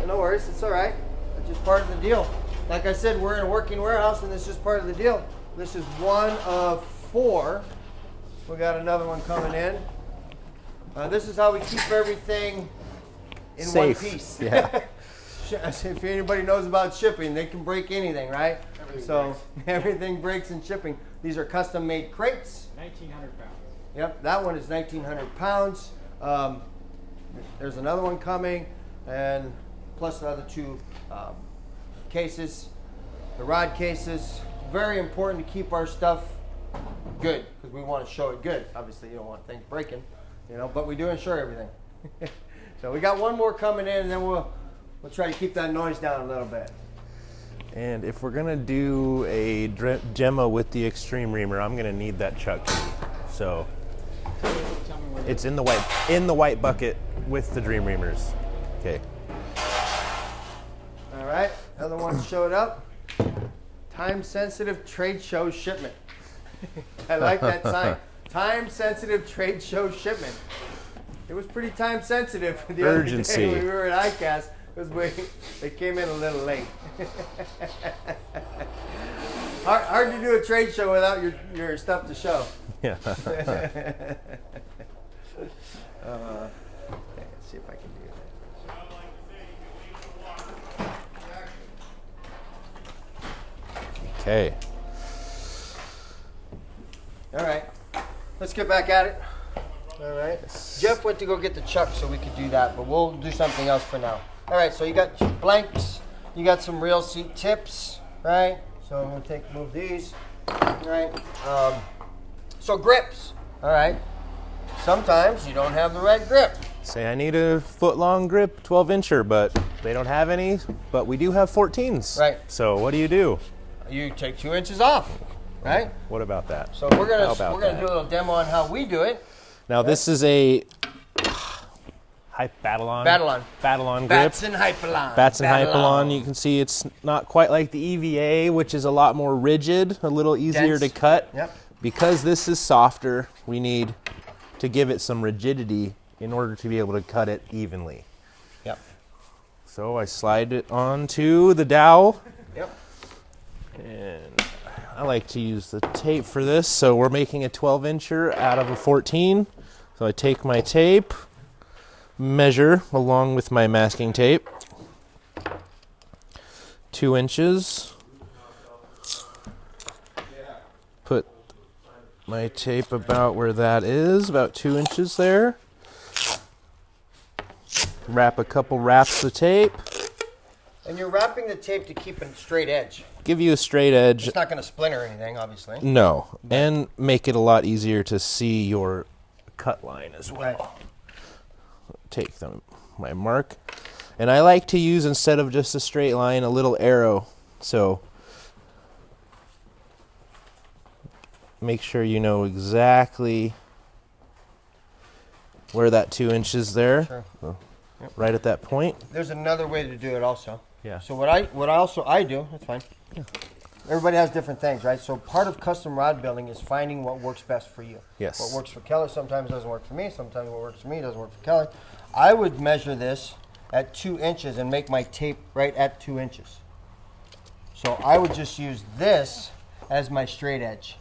no worries. It's all right. It's just part of the deal. Like I said, we're in a working warehouse, and it's just part of the deal. This is one of 4. We got another one coming in. This is how we keep everything in
Safe.
one piece.
Yeah.
If anybody knows about shipping, they can break anything, right? Everything breaks in shipping. These are custom-made crates.
1,900 pounds.
Yep, that one is 1,900 pounds. There's another one coming, and plus the other 2 cases, the rod cases. Very important to keep our stuff good, because we want to show it good. Obviously, you don't want things breaking, you know, but we do insure everything. So we got one more coming in, and then we'll try to keep that noise down a little bit.
And if we're gonna do a demo with the Extreme Reamer, I'm gonna need that chuck key. So
Tell me where
it's in the white bucket with the Dream Reamers. Okay.
All right, other one showed up. Time-sensitive trade show shipment. I like that sign. Time-sensitive trade show shipment. It was pretty time-sensitive the
Urgency.
other day when we were at ICAST because they came in a little late. Hard to do a trade show without your stuff to show.
Yeah.
Let's see if I can do that.
Okay.
All right. Let's get back at it. All right. Jeff went to go get the chuck so we could do that, but we'll do something else for now. All right, so you got blanks. You got some real seat tips, right? So I'm going to move these, right? So grips, all right? Sometimes you don't have the right grip.
Say I need a foot-long grip, 12-incher, but they don't have any, but we do have 14s.
Right.
So what do?
You take 2 inches off, right?
What about that?
So we're gonna do a little demo on how we do it.
Now this is a Battlon grip.
Batson Hypalon.
Batson Hypalon. You can see it's not quite like the EVA, which is a lot more rigid, a little easier to cut.
Yep.
Because this is softer, we need to give it some rigidity in order to be able to cut it evenly.
Yep.
So I slide it onto the dowel.
Yep.
And I like to use the tape for this. So we're making a 12-incher out of a 14. So I take my tape, measure along with my masking tape, 2 inches. Put my tape about where that is, about 2 inches there. Wrap a couple wraps of tape.
And you're wrapping the tape to keep a straight edge.
Give you a straight edge.
It's not going to splinter anything, obviously.
No, and make it a lot easier to see your cut line as well.
Right.
Take my mark, and I like to use, instead of just a straight line, a little arrow. So make sure you know exactly where that 2 inches there.
Sure.
So, right at that point.
There's another way to do it also.
Yeah.
So what I do, that's fine. Yeah. Everybody has different things, right? So part of custom rod building is finding what works best for you.
Yes.
What works for Keller sometimes doesn't work for me. Sometimes what works for me doesn't work for Keller. I would measure this at 2 inches and make my tape right at 2 inches. So I would just use this as my straight edge.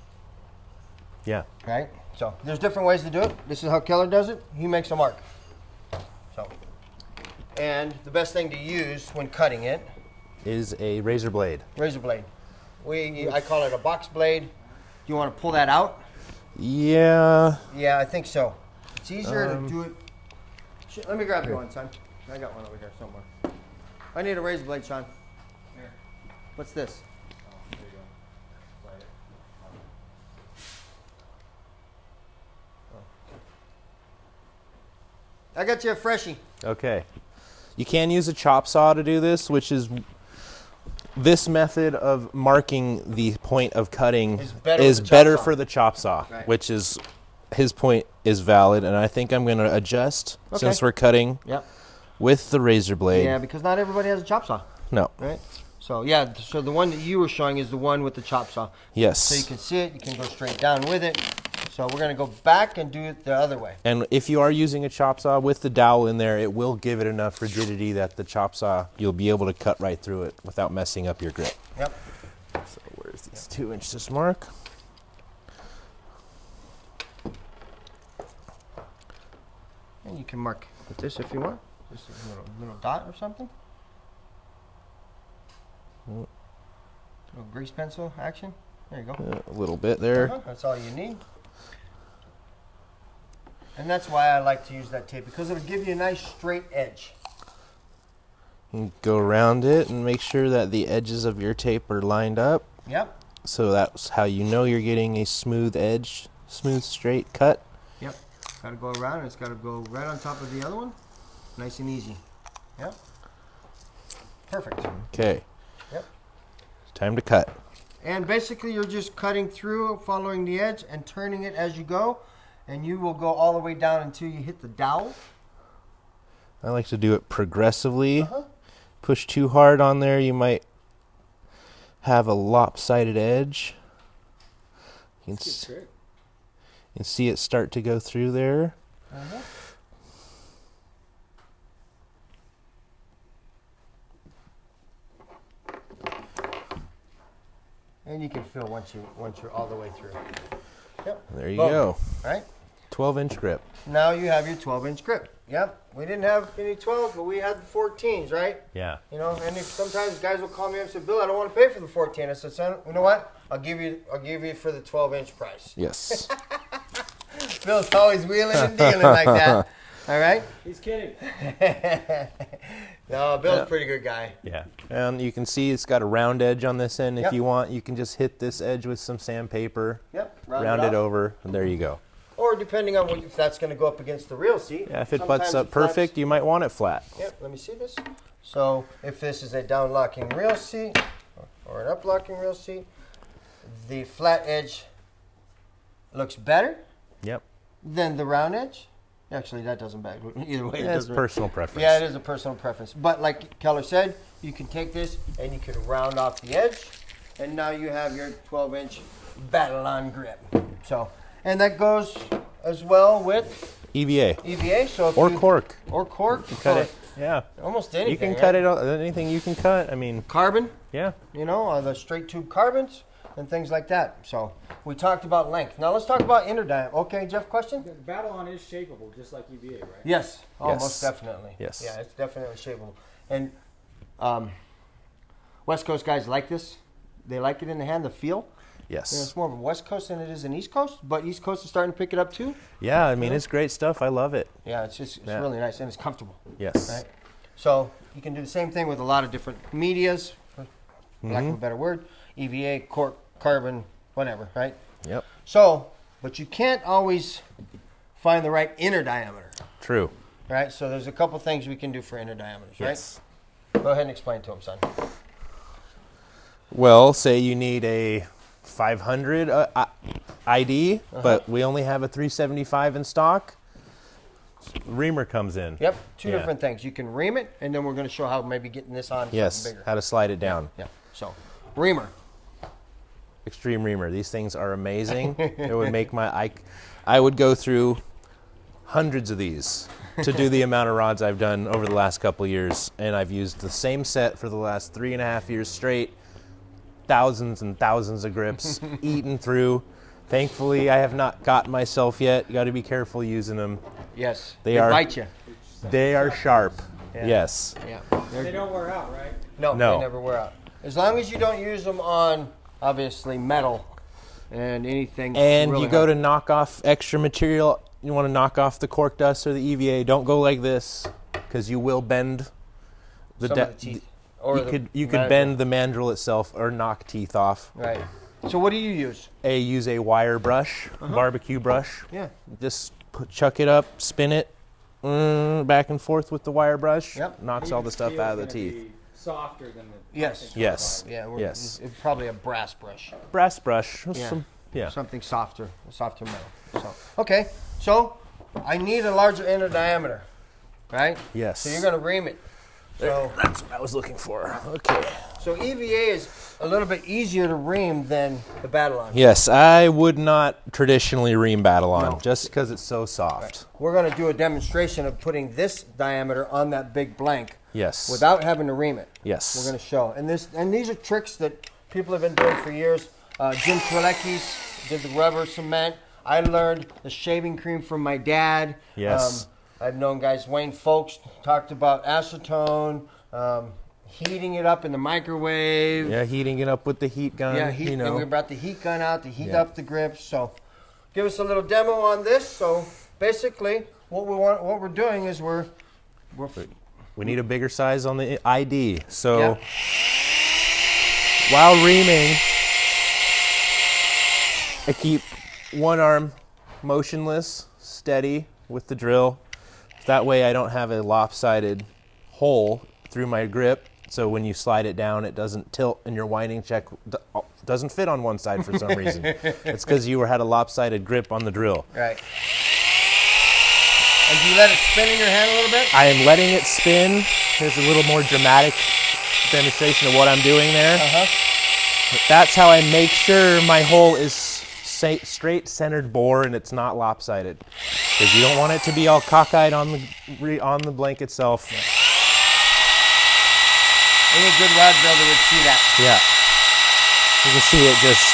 Yeah.
Right? So there's different ways to do it. This is how Keller does it. He makes a mark. So, and the best thing to use when cutting it
is a razor blade.
Razor blade. I call it a box blade. Do you want to pull that out?
Yeah.
Yeah, I think so. It's easier to do it. Let me grab you one, son. I got one over here somewhere. I need a razor blade, Sean.
Here.
What's this?
Oh, there you go. Slide it.
I got you a freshie.
Okay. You can use a chop saw to do this, which is this method of marking the point of cutting is better for the chop saw,
right.
Which is, his point is valid, and I think I'm going to adjust since we're cutting with the razor blade.
Yeah, because not everybody has a chop saw.
No.
Right? So, yeah, so the one that you were showing is the one with the chop saw.
Yes.
So you can see it, you can go straight down with it. So we're going to go back and do it the other way.
And if you are using a chop saw with the dowel in there, it will give it enough rigidity that the chop saw, you'll be able to cut right through it without messing up your grip.
Yep.
So where's this 2 inches mark?
And you can mark with this if you want. Just a little dot or something. Little grease pencil action. There you go.
A little bit there.
That's all you need. And that's why I like to use that tape, because it'll give you a nice straight edge.
You go around it and make sure that the edges of your tape are lined up.
Yep.
So that's how you know you're getting a smooth edge, smooth straight cut.
Yep. Got to go around, and it's got to go right on top of the other one. Nice and easy. Yep. Perfect.
Okay.
Yep.
Time to cut.
And basically you're just cutting through, following the edge, and turning it as you go. And you will go all the way down until you hit the dowel.
I like to do it progressively. Push too hard on there, you might have a lopsided edge. You can see it start to go through there.
And you can feel once you're all the way through. Yep.
There you go.
All right.
12-inch grip.
Now you have your 12-inch grip. Yep. We didn't have any 12s, but we had the 14s, right?
Yeah.
You know, and sometimes guys will call me up and say, "Bill, I don't want to pay for the 14." I said, "Son, you know what? I'll give you for the 12-inch price."
Yes.
Bill's always wheeling and dealing like that. All right.
He's kidding.
No, Bill's a pretty good guy.
Yeah. And you can see it's got a round edge on this end. If
Yep.
you want, you can just hit this edge with some sandpaper.
Yep.
Round it
off.
over, and there you go.
Or depending on if that's going to go up against the real seat.
Yeah, if it
sometimes
butts up
flats-
perfect, you might want it flat.
Yep, let me see this. So if this is a down-locking real seat or an up-locking real seat, the flat edge looks better
Yep.
than the round edge. Actually, that doesn't matter. Either way, it
It's
doesn't.
personal preference.
Yeah, it is a personal preference. But like Keller said, you can take this and you can round off the edge, and now you have your 12-inch Battle-On grip. So, and that goes as well with
EVA.
EVA. So if
Or
you,
cork.
or cork.
Cut
or
it. Yeah.
Almost anything.
You can
right?
cut it, anything you can cut. I mean,
Carbon,
yeah.
you know, the straight tube carbons and things like that. So we talked about length. Now let's talk about inner diameter. Okay, Jeff, question?
The Battle-On is shapeable, just like EVA, right?
Yes. Oh,
Yes.
most definitely.
Yes.
Yeah, it's definitely shapeable. And West Coast guys like this. They like it in the hand, the feel.
Yes.
You know, it's more of a West Coast than it is an East Coast, but East Coast is starting to pick it up too.
Yeah, I mean, it's great stuff. I love it.
Yeah, it's really nice and it's comfortable.
Yes.
Right? So you can do the same thing with a lot of different medias, for lack of a better word, EVA, cork, carbon, whatever, right?
Yep.
So, but you can't always find the right inner diameter,
True.
right? So there's a couple things we can do for inner diameters,
Yes.
right? Go ahead and explain to them, son.
Well, say you need a 500 ID, but we only have a 375 in stock. Reamer comes in.
Yep, two
Yeah.
different things. You can ream it, and then we're going to show how maybe getting this on
Yes,
something bigger.
how to slide it down.
Yeah, so reamer.
Extreme Reamer. These things are amazing. It would make I would go through hundreds of these to do the amount of rods I've done over the last couple of years, and I've used the same set for the last 3.5 years straight. Thousands and thousands of grips eaten through. Thankfully, I have not got myself yet. You got to be careful using them.
Yes,
They are-
bite you.
They are sharp.
Yeah.
Yes.
Yeah,
They don't wear out, right?
no,
No.
they never wear out. As long as you don't use them on, obviously, metal and anything.
And
really
you go
hard.
to knock off extra material. You want to knock off the cork dust or the EVA. Don't go like this, because you will bend the,
Some of the teeth. Or
you
the
could
mandrel.
bend the mandrel itself or knock teeth off.
Right. So what do you use?
Use a wire brush, barbecue brush.
Yeah.
Just chuck it up, spin it, back and forth with the wire brush.
Yep.
Knocks all the stuff
Steel's
out of the
gonna
teeth.
be softer than the
Yes.
Yes.
Yeah.
Yes.
It's probably a brass brush.
Brass brush.
Yeah. Something softer, a softer metal. So okay. So I need a larger inner diameter, right?
Yes.
So you're going to ream it. So
That's what I was looking for. Okay.
so EVA is a little bit easier to ream than the Battle-On.
Yes, I would not traditionally ream Battle-On
No.
just because it's so soft.
We're going to do a demonstration of putting this diameter on that big blank
Yes.
without having to ream it.
Yes.
We're going to show. And these are tricks that people have been doing for years. Jim Treleki's did the rubber cement. I learned the shaving cream from my dad.
Yes.
I've known guys, Wayne Folks talked about acetone, heating it up in the microwave.
Yeah, heating it up with the heat gun.
Yeah,
you
and
know.
we brought the heat gun out to heat
Yeah.
up the grips. So give us a little demo on this. So basically what we're doing is we're
We need a bigger size on the ID. So
Yeah.
while reaming, I keep one arm motionless, steady with the drill. That way I don't have a lopsided hole through my grip. So when you slide it down, it doesn't tilt and your winding check doesn't fit on one side for some reason. It's because you had a lopsided grip on the drill.
right. And do you let it spin in your hand a little bit?
I am letting it spin. Here's a little more dramatic demonstration of what I'm doing there. That's how I make sure my hole is straight centered bore and it's not lopsided, because you don't want it to be all cockeyed on the blank itself.
Yeah. Any good rod builder would see that.
Yeah. You can see it just.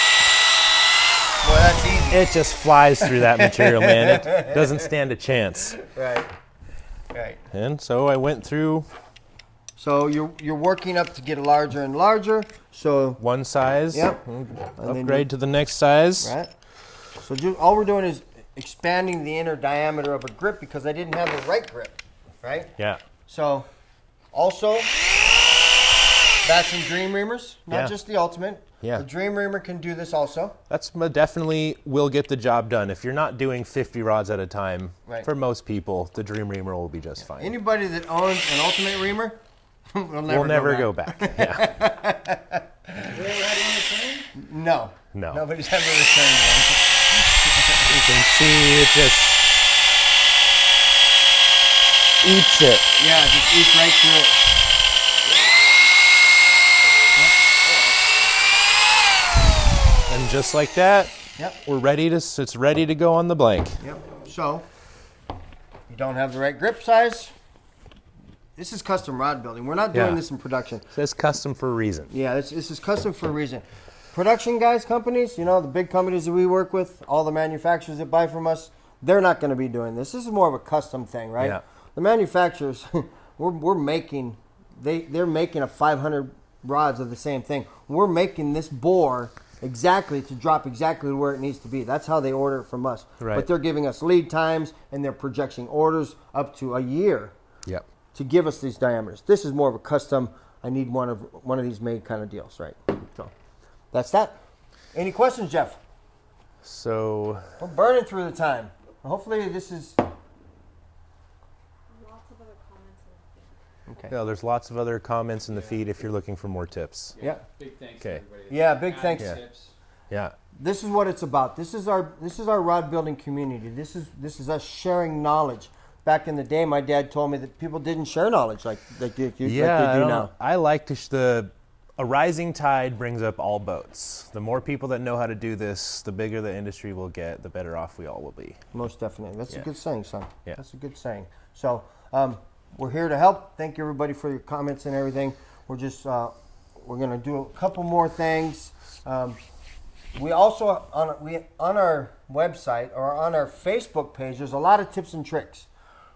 Boy, that's easy.
It just flies through that material, man. It doesn't stand a chance.
Right. Right.
And so I went through.
So you're working up to get larger and larger. So
one size.
Yep.
Upgrade to the next size.
Right. So all we're doing is expanding the inner diameter of a grip because I didn't have the right grip, right?
Yeah.
So also Batson Dream Reamers, not just the Ultimate.
Yeah.
The Dream Reamer can do this also.
That's definitely will get the job done. If you're not doing 50 rods at a time, for most people, the Dream Reamer will be just fine.
Anybody that owns an Ultimate Reamer will
never go back. Yeah.
Have you ever had one returned?
No.
No.
Nobody's ever returned one.
You can see it just eats it.
Yeah, it just eats right through it.
And just like that,
Yep.
it's ready to go on the blank.
Yep. So, you don't have the right grip size. This is custom rod building. We're not doing this in production.
It says custom for a reason.
Yeah, this is custom for a reason. Production guys, companies, the big companies that we work with, all the manufacturers that buy from us, they're not going to be doing this. This is more of a custom thing, right?
Yeah.
The manufacturers, they're making a 500 rods of the same thing. We're making this bore exactly to drop exactly where it needs to be. That's how they order it from us.
Right.
But they're giving us lead times and they're projecting orders up to a year.
Yep.
To give us these diameters. This is more of a custom, I need one of these made kind of deals, right? So that's that. Any questions, Jeff?
So
We're burning through the time. Hopefully this is
Lots of other comments in the feed.
okay.
yeah, there's lots of other comments in the feed if you're looking for more tips.
Yeah.
Big thanks
Okay.
to everybody.
Yeah, big
Adding
thanks.
Yeah.
tips.
Yeah.
This is what it's about. This is our rod building community. This is us sharing knowledge. Back in the day, my dad told me that people didn't share knowledge like they do now.
I like to a rising tide brings up all boats. The more people that know how to do this, the bigger the industry will get, the better off we all will be.
Most definitely. That's a good saying, son.
Yeah.
That's a good saying. So we're here to help. Thank you, everybody, for your comments and everything. We're just we're going to do a couple more things. We also on our website or on our Facebook page, there's a lot of tips and tricks,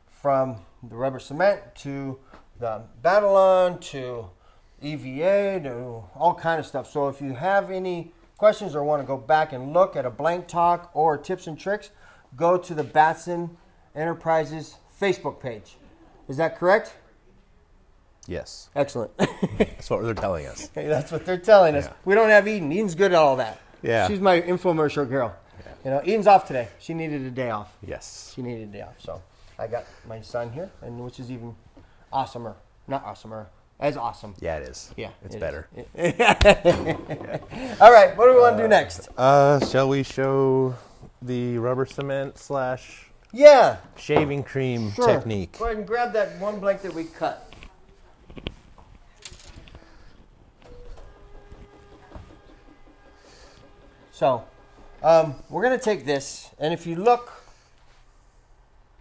from the rubber cement to the Battlon to EVA to all kind of stuff. So if you have any questions or want to go back and look at a blank talk or tips and tricks, go to the Batson Enterprises Facebook page. Is that correct?
Yes.
Excellent.
That's what they're telling us.
Hey, that's what they're telling us.
Yeah.
We don't have Eden. Eden's good at all that.
Yeah.
She's my infomercial girl.
Yeah.
Eden's off today. She needed a day off.
Yes.
She needed a day off. So I got my son here, and which is even awesomer. Not awesomer. As awesome.
Yeah, it is.
Yeah.
It's
it
better.
All right. What do we want to do next?
Shall we show the rubber cement /
Yeah.
shaving cream
Sure.
technique?
Go ahead and grab that one blank that we cut. So, we're going to take this, and if you look,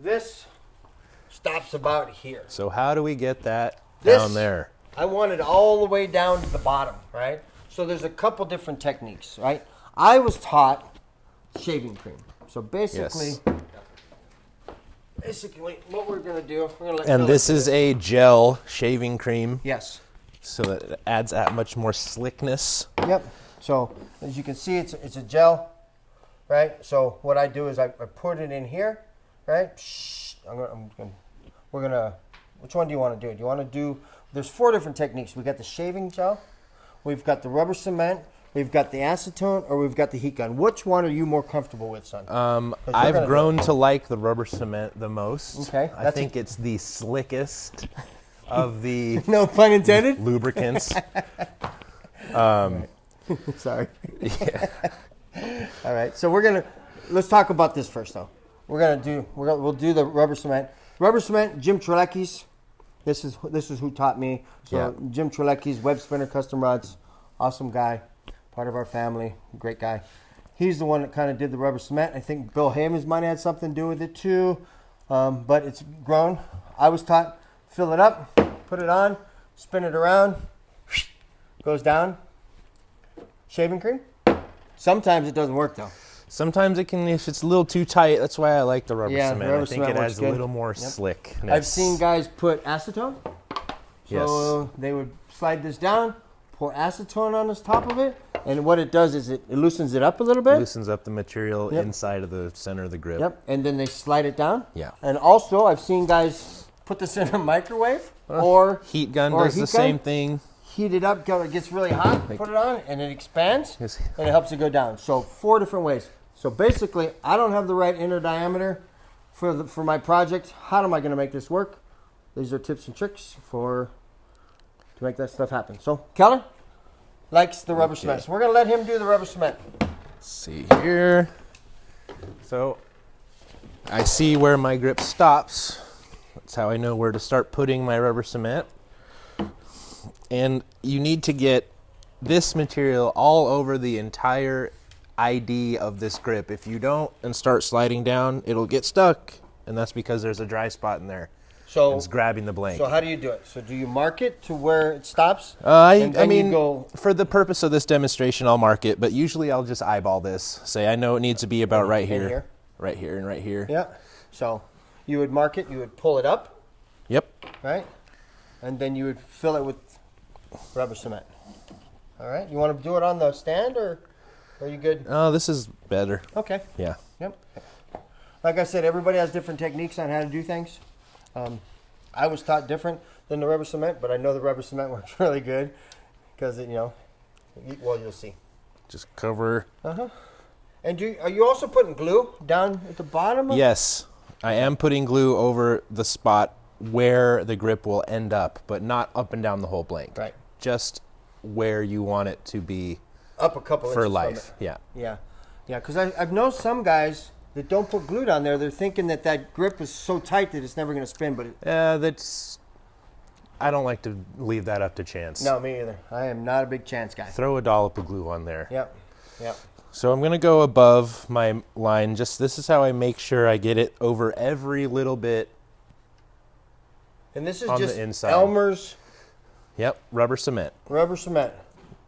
this stops about here.
So how do we get that
This-
down there?
I want it all the way down to the bottom, right? So there's a couple different techniques, right? I was taught shaving cream. So basically, what we're going to do, we're going to let
And
Phil
this
do
is
it.
a gel shaving cream,
Yes.
so that it adds that much more slickness.
Yep. So as you can see, it's a gel, right? So what I do is I put it in here, right? Which one do you want to do? Do you want to do? There's 4 different techniques. We got the shaving gel, we've got the rubber cement, we've got the acetone, or we've got the heat gun. Which one are you more comfortable with, son?
I've grown to like the rubber cement the most.
Okay,
I think it's the slickest of the
No pun intended.
lubricants.
Sorry. All right. So let's talk about this first, though. We'll do the rubber cement. Rubber cement, Jim Trelecki's. This is who taught me. So
Yeah.
Jim Trelecki's Web Spinner Custom Rods, awesome guy. part of our family, great guy. He's the one that kind of did the rubber cement. I think Bill Heyman's might have had something to do with it too, but it's grown. I was taught, fill it up, put it on, spin it around, goes down, shaving cream. Sometimes it doesn't work though.
Sometimes it can, if it's a little too tight. That's why I like the rubber cement.
Rubber
I think it adds a little more slickness.
I've seen guys put acetone. So they would slide this down, pour acetone on the top of it, and what it does is it loosens it up a little bit.
It loosens up the material inside of the center of the grip.
Yep, and then they slide it down.
Yeah.
And also, I've seen guys put this in a microwave or
heat gun does the same thing.
Heat it up till it gets really hot, put it on, and it expands,
Yes.
and it helps it go down. So 4 different ways. So basically, I don't have the right inner diameter for my project. How am I going to make this work? These are tips and tricks to make that stuff happen. So Keller likes the rubber cement. So we're going to let him do the rubber cement.
Let's see here. So I see where my grip stops. That's how I know where to start putting my rubber cement. And you need to get this material all over the entire ID of this grip. If you don't and start sliding down, it'll get stuck, and that's because there's a dry spot in there.
So
it's grabbing the blank.
So how do you do it? So do you mark it to where it stops?
I mean, for the purpose of this demonstration, I'll mark it, but usually I'll just eyeball this. Say I know it needs to be about right here, right here, and right here.
Yeah. So you would mark it. You would pull it up.
Yep.
Right. And then you would fill it with rubber cement. All right. You want to do it on the stand, or are you good?
Oh, this is better.
Okay.
Yeah.
Yep. Like I said, everybody has different techniques on how to do things. I was taught different than the rubber cement, but I know the rubber cement works really good because well, you'll see.
Just cover.
And are you also putting glue down at the bottom?
Yes, I am putting glue over the spot where the grip will end up, but not up and down the whole blank.
Right.
Just where you want it to be.
Up a couple
for
inches
life.
From it.
Yeah.
Yeah. Because I've known some guys that don't put glue down there. They're thinking that grip is so tight that it's never going to spin. But
I don't like to leave that up to chance.
No, me either. I am not a big chance guy.
Throw a dollop of glue on there.
Yep.
So I'm going to go above my line. This is how I make sure I get it over every little bit.
And this is
on
just
the inside.
Elmer's.
Yep, rubber cement.
Rubber cement.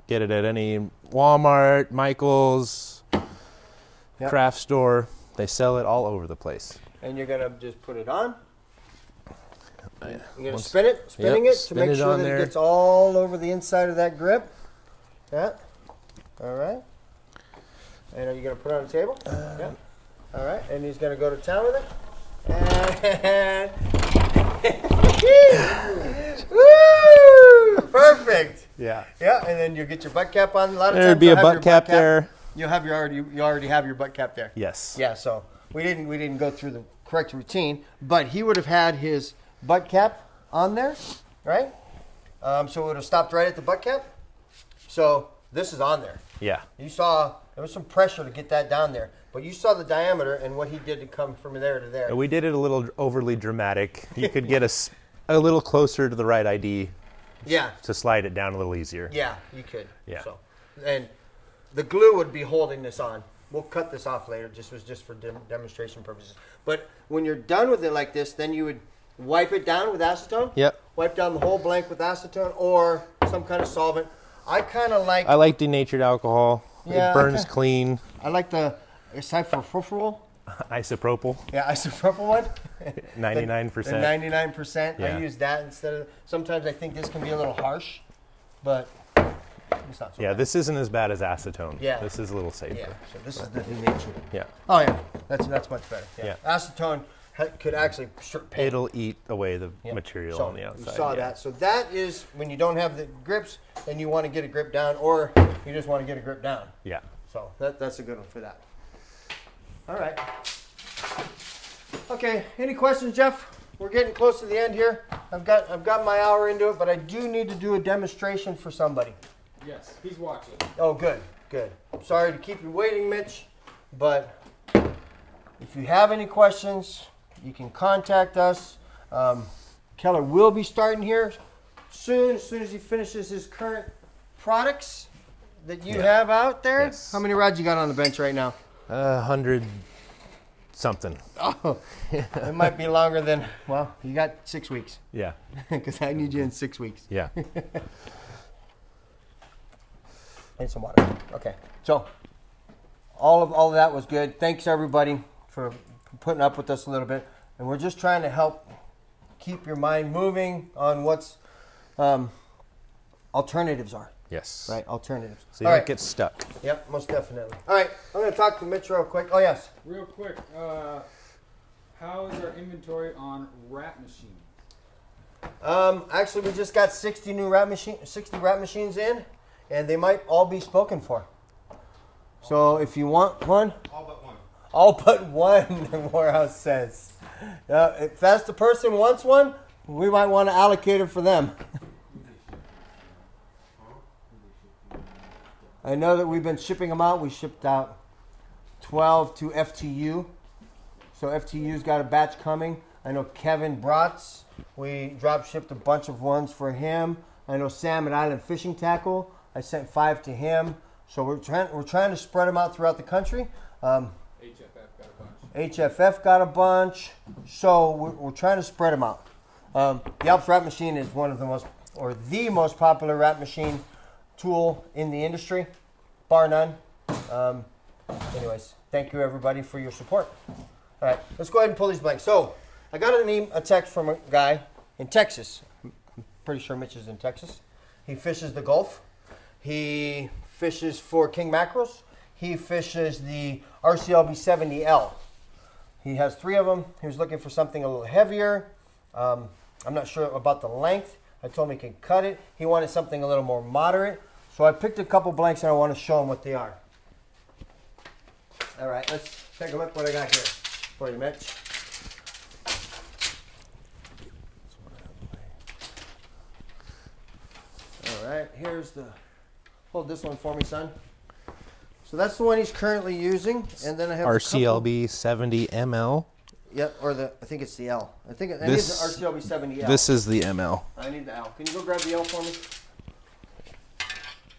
Get it at any Walmart, Michael's, craft store. They sell it all over the place.
And you're going to just put it on. You're going to spinning it to make sure that it gets all over the inside of that grip. Yeah. All right. And are you going to put it on the table? Yeah. All right. And he's going to go to town with it. And woo! Perfect.
Yeah.
Yeah. And then you get your butt cap on. A lot of
There'd
times
be a butt cap there.
You already have your butt cap there.
Yes.
Yeah. So we didn't go through the correct routine, but he would have had his butt cap on there, right? So it would have stopped right at the butt cap. So this is on there.
Yeah.
You saw there was some pressure to get that down there, but you saw the diameter and what he did to come from there to there.
We did it a little overly dramatic. You could get a little closer to the right ID.
Yeah.
To slide it down a little easier.
Yeah, you could.
Yeah.
So, and the glue would be holding this on. We'll cut this off later. This was just for demonstration purposes. But when you're done with it like this, then you would wipe it down with acetone.
Yep.
Wipe down the whole blank with acetone or some kind of solvent. I like
denatured alcohol.
Yeah,
it burns clean.
I like the isopropyl.
Isopropyl.
Yeah, isopropyl one.
99%.
99%.
Yeah.
I use that instead of. Sometimes I think this can be a little harsh, but it's not so bad.
This isn't as bad as acetone.
Yeah.
This is a little safer.
Yeah. So this is the denature.
Yeah.
Oh yeah, that's much better.
Yeah.
Acetone could actually strip paint.
It'll eat away the material on the outside.
You saw that. So that is when you don't have the grips and you want to get a grip down, or you just want to get a grip down.
Yeah.
So that's a good one for that. All right. Okay. Any questions, Jeff? We're getting close to the end here. I've got my hour into it, but I do need to do a demonstration for somebody.
Yes, he's watching.
Oh, good. I'm sorry to keep you waiting, Mitch, but if you have any questions, you can contact us. Keller will be starting here soon. As soon as he finishes his current products, that you have out there?
Yes.
How many rods you got on the bench right now?
100 something.
Oh, it might be longer than, well, you got 6 weeks.
Yeah.
Because I need you in 6 weeks.
Yeah.
And some water. Okay. So, all of that was good. Thanks, everybody, for putting up with us a little bit. And we're just trying to help keep your mind moving on what's alternatives are.
Yes.
Right, alternatives.
So you don't get stuck.
Yep, most definitely. All right, I'm going to talk to Mitch real quick. Oh, yes.
Real quick, how is our inventory on wrap machines?
Actually, we just got 60 wrap machines in, and they might all be spoken for. So if you want one.
All but one.
All but one, the warehouse says. If that's the person wants one, we might want to allocate it for them. I know that we've been shipping them out. We shipped out 12 to FTU. So FTU's got a batch coming. I know Kevin Bratz, we drop shipped a bunch of ones for him. I know Sam at Island Fishing Tackle, I sent 5 to him. So we're trying to spread them out throughout the country. HFF got a bunch. So we're trying to spread them out. The Alps wrap machine is one of the most, or the most popular wrap machine tool in the industry, bar none. Anyways, thank you everybody for your support. All right, let's go ahead and pull these blanks. So I got a text from a guy in Texas. I'm pretty sure Mitch is in Texas. He fishes the Gulf. He fishes for king mackerels. He fishes the RCLB 70L. He has 3 of them. He was looking for something a little heavier. I'm not sure about the length. I told him he can cut it. He wanted something a little more moderate. So I picked a couple blanks and I want to show him what they are. All right, let's take a look what I got here for you, Mitch. All right, here's the, hold this one for me, son. So that's the one he's currently using. And then I have
RCLB 70 ml.
Yep, or I think it's the L. I need the RCLB 70L.
This is the ML.
I need the L. Can you go grab the L for me?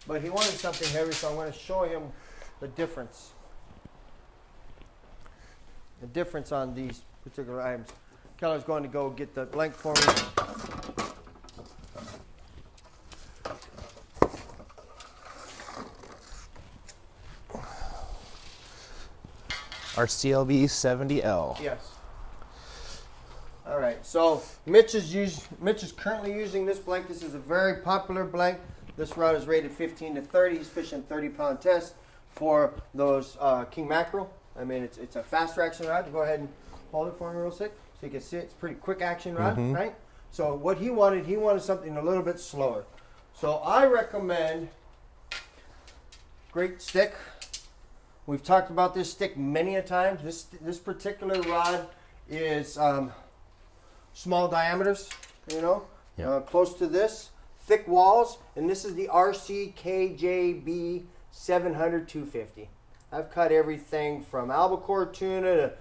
But he wanted something heavy, so I'm going to show him the difference. The difference on these particular items. Keller's going to go get the blank for me.
RCLB 70L.
Yes. All right, so Mitch is currently using this blank. This is a very popular blank. This rod is rated 15 to 30. He's fishing 30-pound test for those king mackerel. I mean, it's a faster action rod. Go ahead and hold it for me real quick so you can see it. It's a pretty quick action rod, right? So what he wanted something a little bit slower. So I recommend great stick. We've talked about this stick many a time. This particular rod is small diameters, close to this, thick walls, and this is the RCKJB 700-250. I've cut everything from albacore tuna to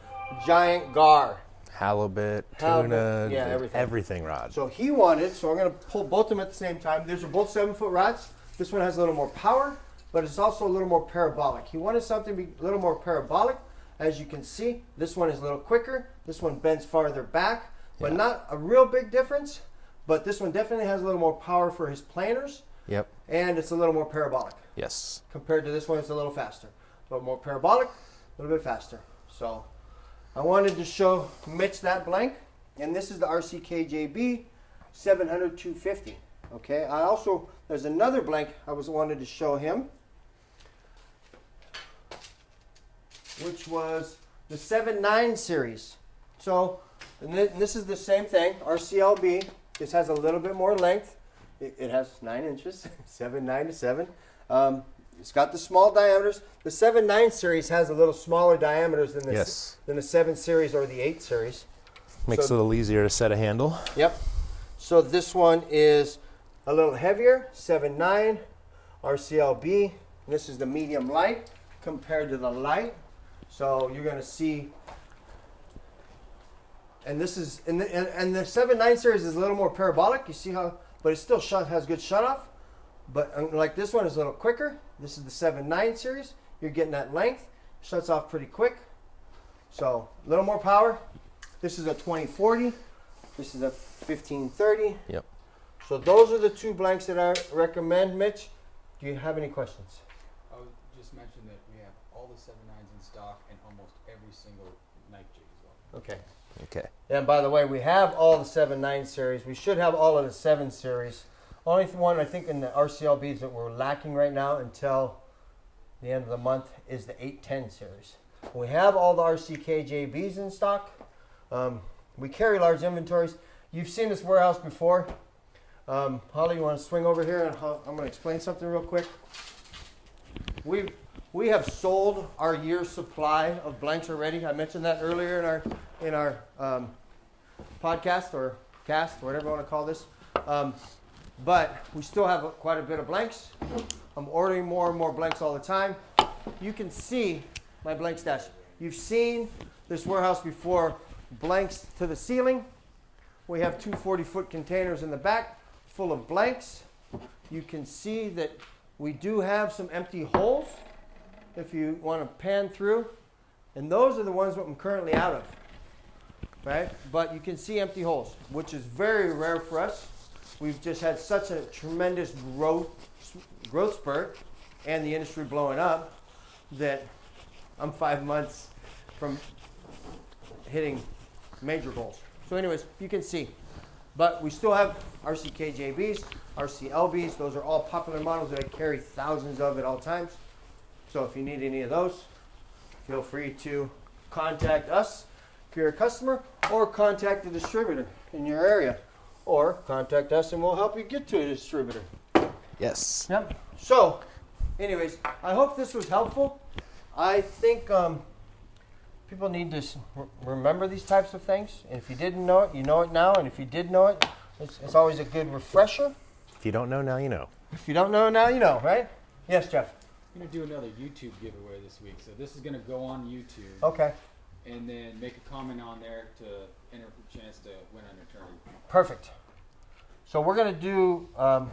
giant gar.
Halibut, tuna,
yeah,
everything rod.
So he wanted, so I'm going to pull both of them at the same time. These are both 7-foot rods. This one has a little more power, but it's also a little more parabolic. He wanted something to be a little more parabolic. As you can see, this one is a little quicker. This one bends farther back, but not a real big difference. But this one definitely has a little more power for his planers.
Yep.
And it's a little more parabolic.
Yes. Compared
to this one, it's a little faster. A little more parabolic, a little bit faster. So I wanted to show Mitch that blank. And this is the RCKJB 700-250. Okay. There's another blank I wanted to show him, which was the 7.9 series. So this is the same thing, RCLB. This has a little bit more length. It has 9 inches, 7.9 to 7. It's got the small diameters. The 7.9 series has a little smaller diameters than the 7 series or the 8 series.
Makes it a little easier to set a handle.
Yep. So this one is a little heavier, 7.9 RCLB. This is the medium light compared to the light. So you're going to see, and this is, and the 7.9 series is a little more parabolic. You see how, but it still has good shut off. But like this one is a little quicker. This is the 7.9 series. You're getting that length. Shuts off pretty quick. So a little more power. This is a 2040. This is a 1530.
Yep.
So those are the two blanks that I recommend, Mitch. Do you have any questions?
I would just mention that we have all the 7.9s in stock and almost every single knife jig as well.
Okay.
Okay.
And by the way, we have all the 7.9 series. We should have all of the 7 series. Only one I think in the RCLBs that we're lacking right now until the end of the month is the 810 series. We have all the RCKJBs in stock. We carry large inventories. You've seen this warehouse before. Holly, you want to swing over here and I'm going to explain something real quick. We have sold our year's supply of blanks already. I mentioned that earlier in our podcast or cast, whatever you want to call this. But we still have quite a bit of blanks. I'm ordering more and more blanks all the time. You can see my blank stash. You've seen this warehouse before, blanks to the ceiling. We have two 40-foot containers in the back full of blanks. You can see that we do have some empty holes if you want to pan through. And those are the ones that I'm currently out of. Right? But you can see empty holes, which is very rare for us. We've just had such a tremendous growth spurt and the industry blowing up that I'm 5 months from hitting major goals. So anyways, you can see. But we still have RCKJBs, RCLBs. Those are all popular models that I carry thousands of at all times. So if you need any of those, feel free to contact us if you're a customer, or contact the distributor in your area. Or contact us and we'll help you get to a distributor.
Yes.
Yep. So, anyways, I hope this was helpful. I think people need to remember these types of things. And if you didn't know it, you know it now. And if you did know it, it's always a good refresher.
If you don't know, now you know.
If you don't know, now you know, right? Yes, Jeff.
I'm going to do another YouTube giveaway this week. So this is going to go on YouTube.
Okay.
And then make a comment on there to enter for a chance to win an Eternity.
Perfect. So we're going to do a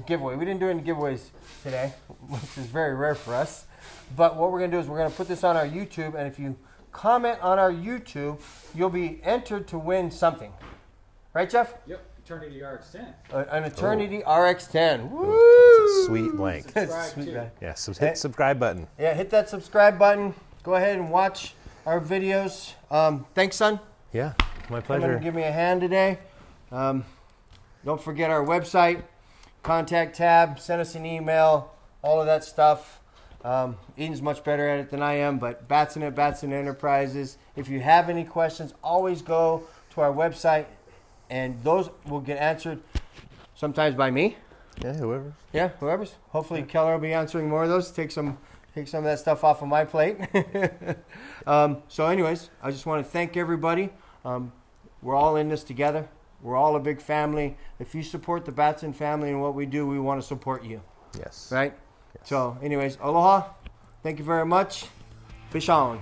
giveaway. We didn't do any giveaways today, which is very rare for us. But what we're going to do is we're going to put this on our YouTube, and if you comment on our YouTube, you'll be entered to win something. Right, Jeff?
Yep, Eternity RX10.
An Eternity RX10. Woo!
That's a sweet blank.
Subscribe
Sweet
too.
guy.
Yeah, so hit subscribe button.
Yeah, hit that subscribe button. Go ahead and watch our videos. Thanks, son.
Yeah, my
Come in
pleasure.
and give me a hand today. Don't forget our website, contact tab, send us an email, all of that stuff. Eden's much better at it than I am, but Batson at Batson Enterprises. If you have any questions, always go to our website, and those will get answered sometimes by me.
Yeah, whoever.
Yeah, whoever's. Hopefully Keller will be answering more of those. Take some of that stuff off of my plate. So anyways, I just want to thank everybody. We're all in this together. We're all a big family. If you support the Batson family and what we do, we want to support you.
Yes.
Right?
Yes.
So anyways, aloha. Thank you very much. Fish on.